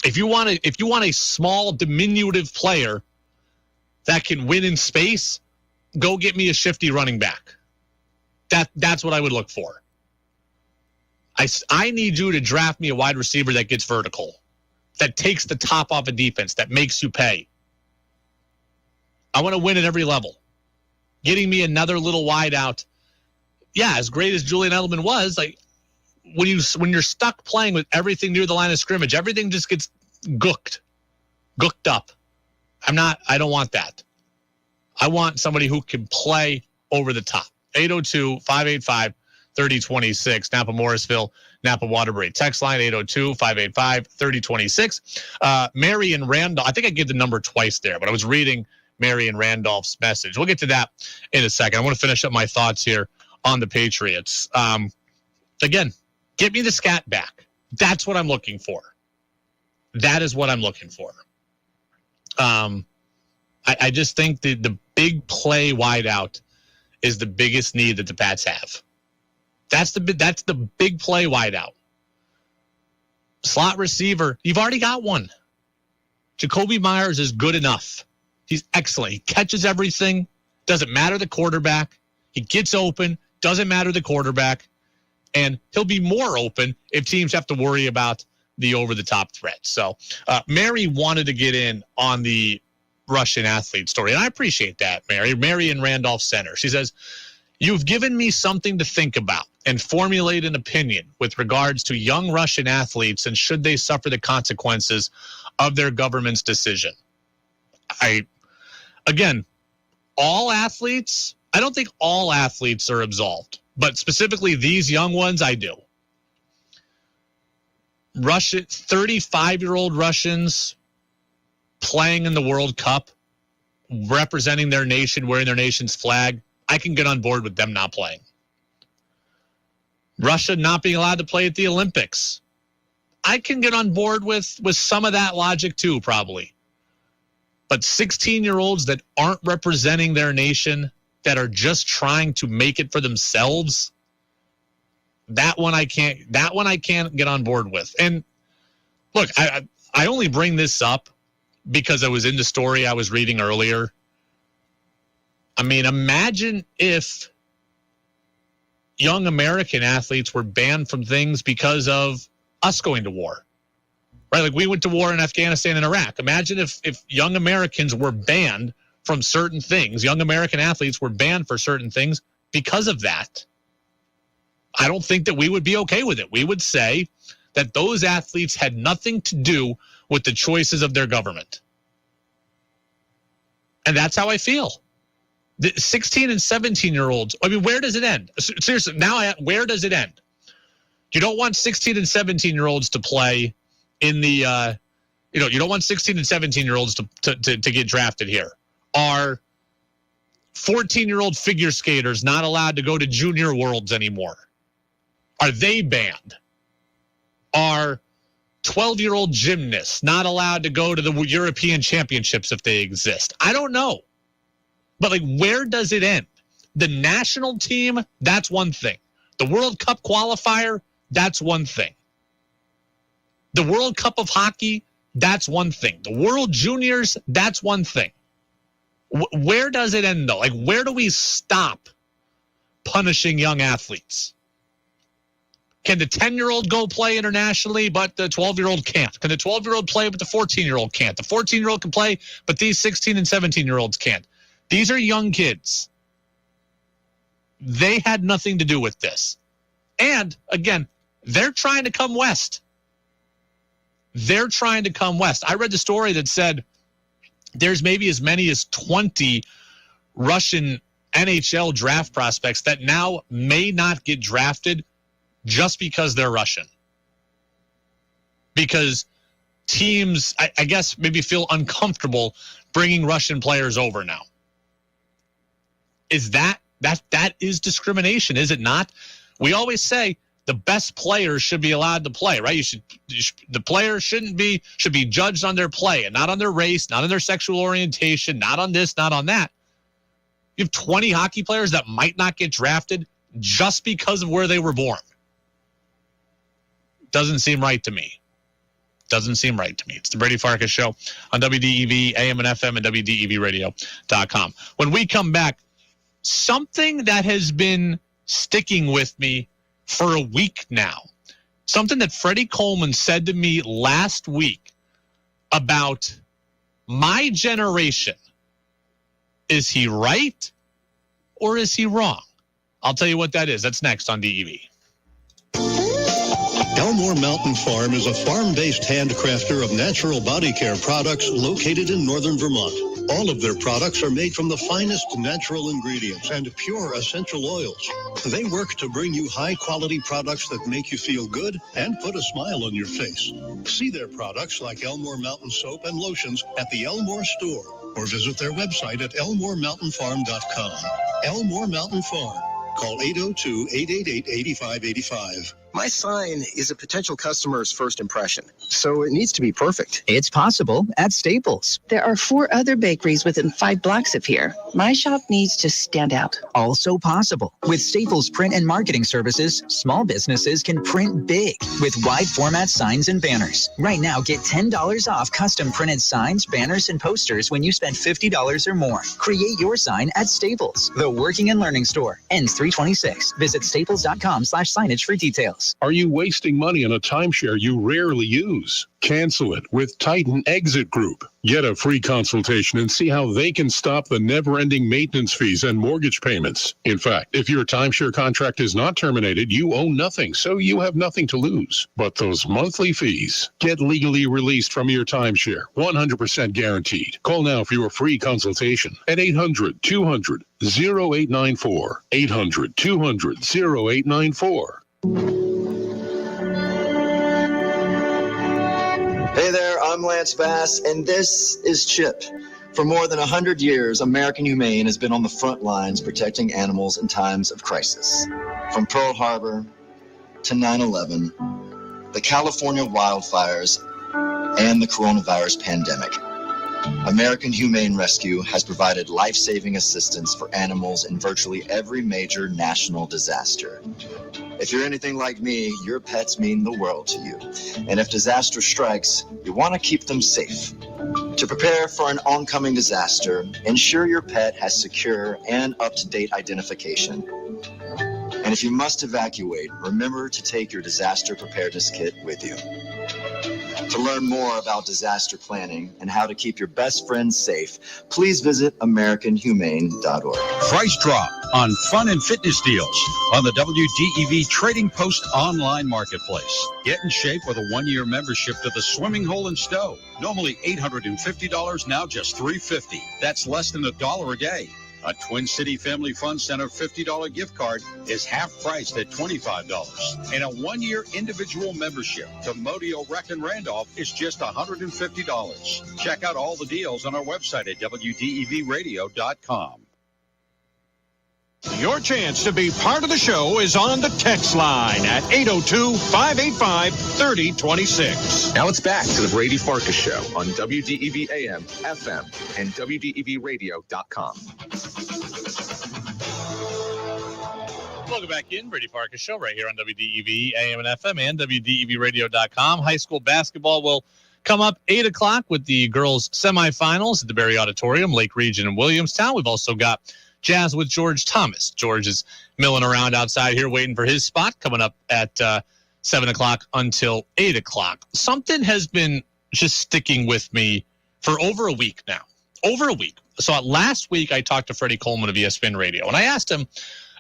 If you want a small, diminutive player that can win in space, go get me a shifty running back. That's what I would look for. I need you to draft me a wide receiver that gets vertical, that takes the top off a defense, that makes you pay. I want to win at every level. Getting me another little wide out. Yeah, as great as Julian Edelman was, like when you're stuck playing with everything near the line of scrimmage, everything just gets gooked up. I don't want that. I want somebody who can play over the top. 802-585-3026, Napa Morrisville, Napa Waterbury. Text line 802-585-3026. Mary and Randolph, I think I gave the number twice there, but I was reading Mary and Randolph's message. We'll get to that in a second. I want to finish up my thoughts here on the Patriots. Again, get me the scat back. That's what I'm looking for. That is what I'm looking for. I just think the big play wideout is the biggest need that the Pats have. That's the big play wideout. Slot receiver, you've already got one. Jacoby Myers is good enough. He's excellent. He catches everything. Doesn't matter the quarterback. He gets open. Doesn't matter the quarterback. And he'll be more open if teams have to worry about the over-the-top threat. So Mary wanted to get in on the Russian athlete story, and I appreciate that, Mary. Mary in Randolph Center. She says, you've given me something to think about and formulate an opinion with regards to young Russian athletes and should they suffer the consequences of their government's decision. all athletes, I don't think all athletes are absolved, but specifically these young ones, I do. 35-year-old Russians playing in the World Cup, representing their nation, wearing their nation's flag, I can get on board with them not playing. Russia not being allowed to play at the Olympics, I can get on board with some of that logic too, probably. But 16-year-olds that aren't representing their nation, that are just trying to make it for themselves, that one I can't get on board with. And look, I only bring this up because I was in the story I was reading earlier. I mean, imagine if young American athletes were banned from things because of us going to war. Right? Like we went to war in Afghanistan and Iraq. Imagine if young Americans were banned from certain things. Young American athletes were banned for certain things because of that. I don't think that we would be okay with it. We would say that those athletes had nothing to do with the choices of their government. And that's how I feel. The 16 and 17-year-olds, I mean, where does it end? Seriously, where does it end? You don't want 16 and 17-year-olds to play in the, you don't want 16 and 17-year-olds to get drafted here. Are 14-year-old figure skaters not allowed to go to junior worlds anymore? Are they banned? Are 12-year-old gymnasts not allowed to go to the European Championships if they exist? I don't know. But, like, where does it end? The national team, that's one thing. The World Cup qualifier, that's one thing. The World Cup of hockey, that's one thing. The World Juniors, that's one thing. Where does it end, though? Like, where do we stop punishing young athletes? Can the 10-year-old go play internationally, but the 12-year-old can't? Can the 12-year-old play, but the 14-year-old can't? The 14-year-old can play, but these 16 and 17-year-olds can't. These are young kids. They had nothing to do with this. And, again, they're trying to come west. They're trying to come west. I read the story that said there's maybe as many as 20 Russian NHL draft prospects that now may not get drafted just because they're Russian. Because teams, I guess, maybe feel uncomfortable bringing Russian players over now. Is that is discrimination, is it not? We always say the best players should be allowed to play, right? The players should be judged on their play and not on their race, not on their sexual orientation, not on this, not on that. You have 20 hockey players that might not get drafted just because of where they were born. Doesn't seem right to me. Doesn't seem right to me. It's the Brady Farkas Show on WDEV, AM and FM, and WDEVradio.com. When we come back, something that has been sticking with me for a week now, something that Freddie Coleman said to me last week about my generation. Is he right or is he wrong? I'll tell you what that is. That's next on DEV. Elmore Mountain Farm is a farm-based handcrafter of natural body care products located in northern Vermont. All of their products are made from the finest natural ingredients and pure essential oils. They work to bring you high-quality products that make you feel good and put a smile on your face. See their products like Elmore Mountain Soap and Lotions at the Elmore store or visit their website at elmoremountainfarm.com. Elmore Mountain Farm. Call 802-888-8585. My sign is a potential customer's first impression, so it needs to be perfect. It's possible at Staples. There are 4 other bakeries within 5 blocks of here. My shop needs to stand out. Also possible. With Staples print and marketing services, small businesses can print big with wide format signs and banners. Right now, get $10 off custom printed signs, banners, and posters when you spend $50 or more. Create your sign at Staples, the working and learning store. Ends 3/26. Visit staples.com/signage for details. exits. Are you wasting money on a timeshare you rarely use? Cancel it with Titan Exit Group. Get a free consultation and see how they can stop the never-ending maintenance fees and mortgage payments. In fact, if your timeshare contract is not terminated, you owe nothing, so you have nothing to lose. But those monthly fees. Get legally released from your timeshare, 100% guaranteed. Call now for your free consultation at 800-200-0894. 800-200-0894. Hey there, I'm Lance Bass, and this is Chip. For more than 100 years, American Humane has been on the front lines protecting animals in times of crisis. From Pearl Harbor to 9/11, the California wildfires, and the coronavirus pandemic. American Humane Rescue has provided life-saving assistance for animals in virtually every major national disaster. If you're anything like me, your pets mean the world to you. And if disaster strikes, you want to keep them safe. To prepare for an oncoming disaster, ensure your pet has secure and up-to-date identification. And if you must evacuate, remember to take your disaster preparedness kit with you. To learn more about disaster planning and how to keep your best friends safe, please visit AmericanHumane.org. Price drop on fun and fitness deals on the WDEV Trading Post online marketplace. Get in shape with a 1-year membership to the Swimming Hole in Stowe. Normally $850, now just $350. That's less than $1 a day. A Twin City Family Fun Center $50 gift card is half priced at $25. And a 1-year individual membership to Modio Rec and Randolph is just $150. Check out all the deals on our website at WDEVradio.com. Your chance to be part of the show is on the text line at 802-585-3026. Now it's back to the Brady Farkas Show on WDEV AM, FM, and WDEVradio.com. Welcome back in. Brady Farkas Show right here on WDEV AM and FM and WDEVradio.com. High school basketball will come up 8 o'clock with the girls' semifinals at the Berry Auditorium, Lake Region in Williamstown. We've also got Jazz with George Thomas. George is milling around outside here waiting for his spot, coming up at 7 o'clock until 8 o'clock. Something has been just sticking with me for over a week now. Over a week. So last week I talked to Freddie Coleman of ESPN Radio, and I asked him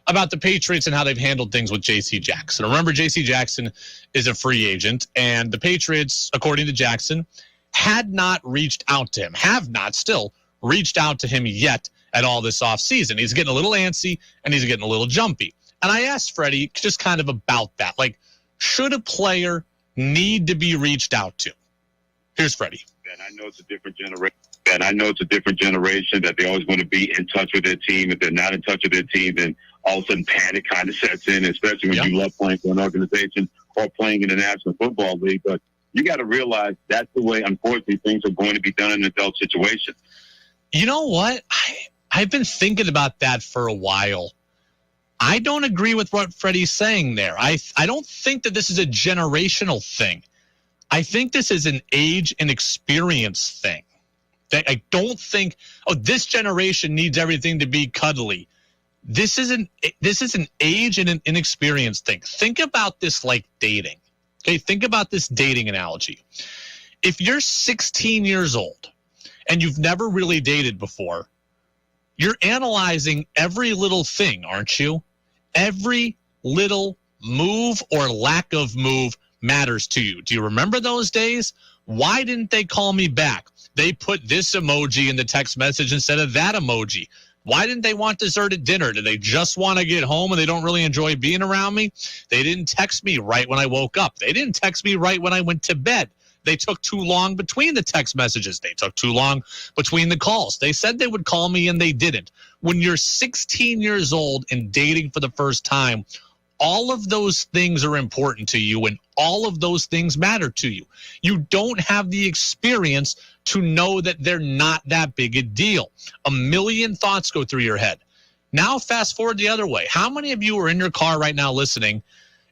about the Patriots and how they've handled things with J.C. Jackson. Remember, J.C. Jackson is a free agent, and the Patriots, according to Jackson, had not reached out to him, have not still reached out to him yet at all this offseason. He's getting a little antsy, and he's getting a little jumpy. And I asked Freddie just kind of about that. Like, should a player need to be reached out to? Here's Freddie. And I know it's a different generation, that they always want to be in touch with their team. If they're not in touch with their team, then all of a sudden panic kind of sets in, especially when you love playing for an organization or playing in the National Football League. But you got to realize that's the way, unfortunately, things are going to be done in an adult situation. You know what? I've been thinking about that for a while. I don't agree with what Freddie's saying there. I don't think that this is a generational thing. I think this is an age and experience thing. I don't think, this generation needs everything to be cuddly. This is an age and an inexperience thing. Think about this like dating. Okay, think about this dating analogy. If you're 16 years old and you've never really dated before, you're analyzing every little thing, aren't you? Every little move or lack of move matters to you. Do you remember those days? Why didn't they call me back? They put this emoji in the text message instead of that emoji. Why didn't they want dessert at dinner? Do they just want to get home and they don't really enjoy being around me? They didn't text me right when I woke up. They didn't text me right when I went to bed. They took too long between the text messages. They took too long between the calls. They said they would call me and they didn't. When you're 16 years old and dating for the first time, all of those things are important to you and all of those things matter to you. You don't have the experience to know that they're not that big a deal. A million thoughts go through your head. Now fast forward the other way. How many of you are in your car right now listening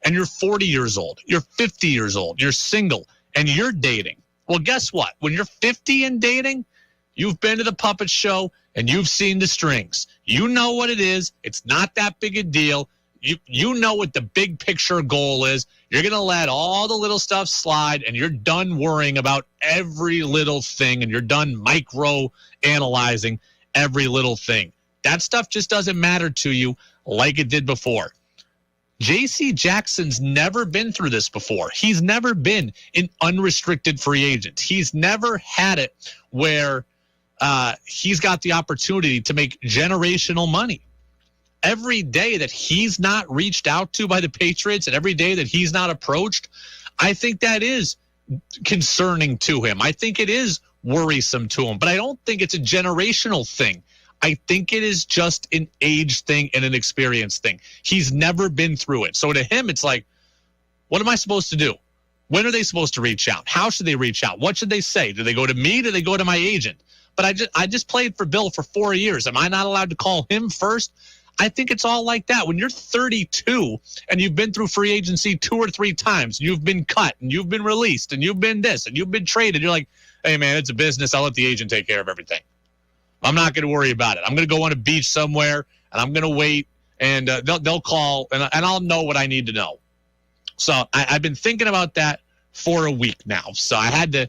and you're 40 years old, you're 50 years old, you're single, and you're dating? Well, guess what? When you're 50 and dating, you've been to the puppet show and you've seen the strings. You know what it is. It's not that big a deal. You know what the big picture goal is. You're going to let all the little stuff slide, and you're done worrying about every little thing, and you're done micro-analyzing every little thing. That stuff just doesn't matter to you like it did before. J.C. Jackson's never been through this before. He's never been an unrestricted free agent. He's never had it where he's got the opportunity to make generational money. Every day that he's not reached out to by the Patriots and every day that he's not approached, I think that is concerning to him. I think it is worrisome to him, but I don't think it's a generational thing. I think it is just an age thing and an experience thing. He's never been through it. So to him, it's like, what am I supposed to do? When are they supposed to reach out? How should they reach out? What should they say? Do they go to me? Do they go to my agent? But I just played for Bill for 4 years. Am I not allowed to call him first? I think it's all like that. When you're 32 and you've been through free agency 2 or 3 times, you've been cut and you've been released and you've been this and you've been traded. You're like, hey, man, it's a business. I'll let the agent take care of everything. I'm not going to worry about it. I'm going to go on a beach somewhere and I'm going to wait and they'll call and I'll know what I need to know. So I've been thinking about that for a week now. So I had to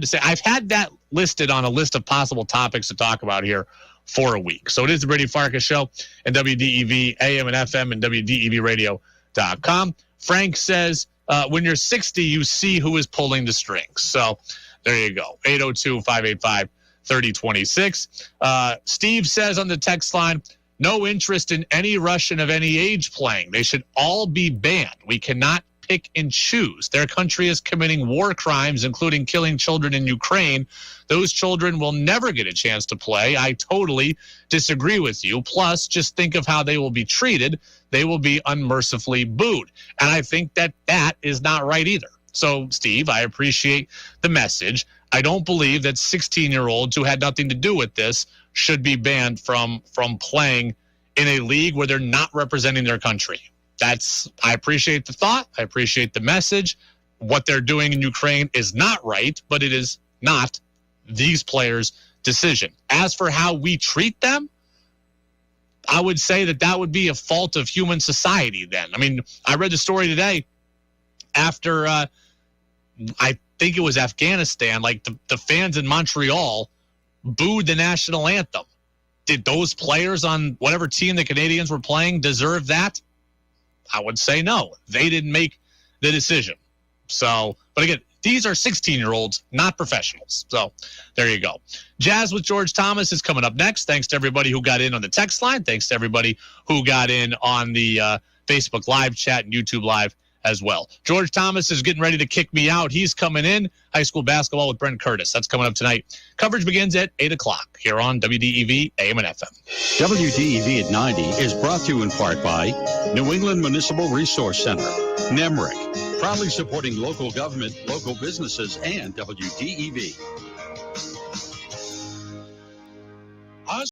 say I've had that listed on a list of possible topics to talk about here for a week. So it is the Brady Farkas Show and WDEV AM and FM and WDEVradio.com. Frank says, when you're 60, you see who is pulling the strings. So there you go. 802-585-3026. Steve says on the text line, no interest in any Russian of any age playing. They should all be banned. We cannot pick and choose. Their country is committing war crimes, including killing children in Ukraine. Those children will never get a chance to play. I totally disagree with you. Plus, just think of how they will be treated. They will be unmercifully booed. And I think that is not right either. So, Steve, I appreciate the message. I don't believe that 16-year-olds who had nothing to do with this should be banned from playing in a league where they're not representing their country. I appreciate the thought. I appreciate the message. What they're doing in Ukraine is not right, but it is not these players' decision. As for how we treat them, I would say that would be a fault of human society then. I mean, I read the story today after, I think it was Afghanistan, like the fans in Montreal booed the national anthem. Did those players on whatever team the Canadians were playing deserve that? I would say no. They didn't make the decision. So, but again, these are 16-year-olds, not professionals. So there you go. Jazz with George Thomas is coming up next. Thanks to everybody who got in on the text line. Thanks to everybody who got in on the Facebook Live chat and YouTube Live as well. George Thomas is getting ready to kick me out. He's coming in. High school basketball with Brent Curtis. That's coming up tonight. Coverage begins at 8 o'clock here on WDEV AM and FM. WDEV at 90 is brought to you in part by New England Municipal Resource Center, NEMRIC, proudly supporting local government, local businesses, and WDEV.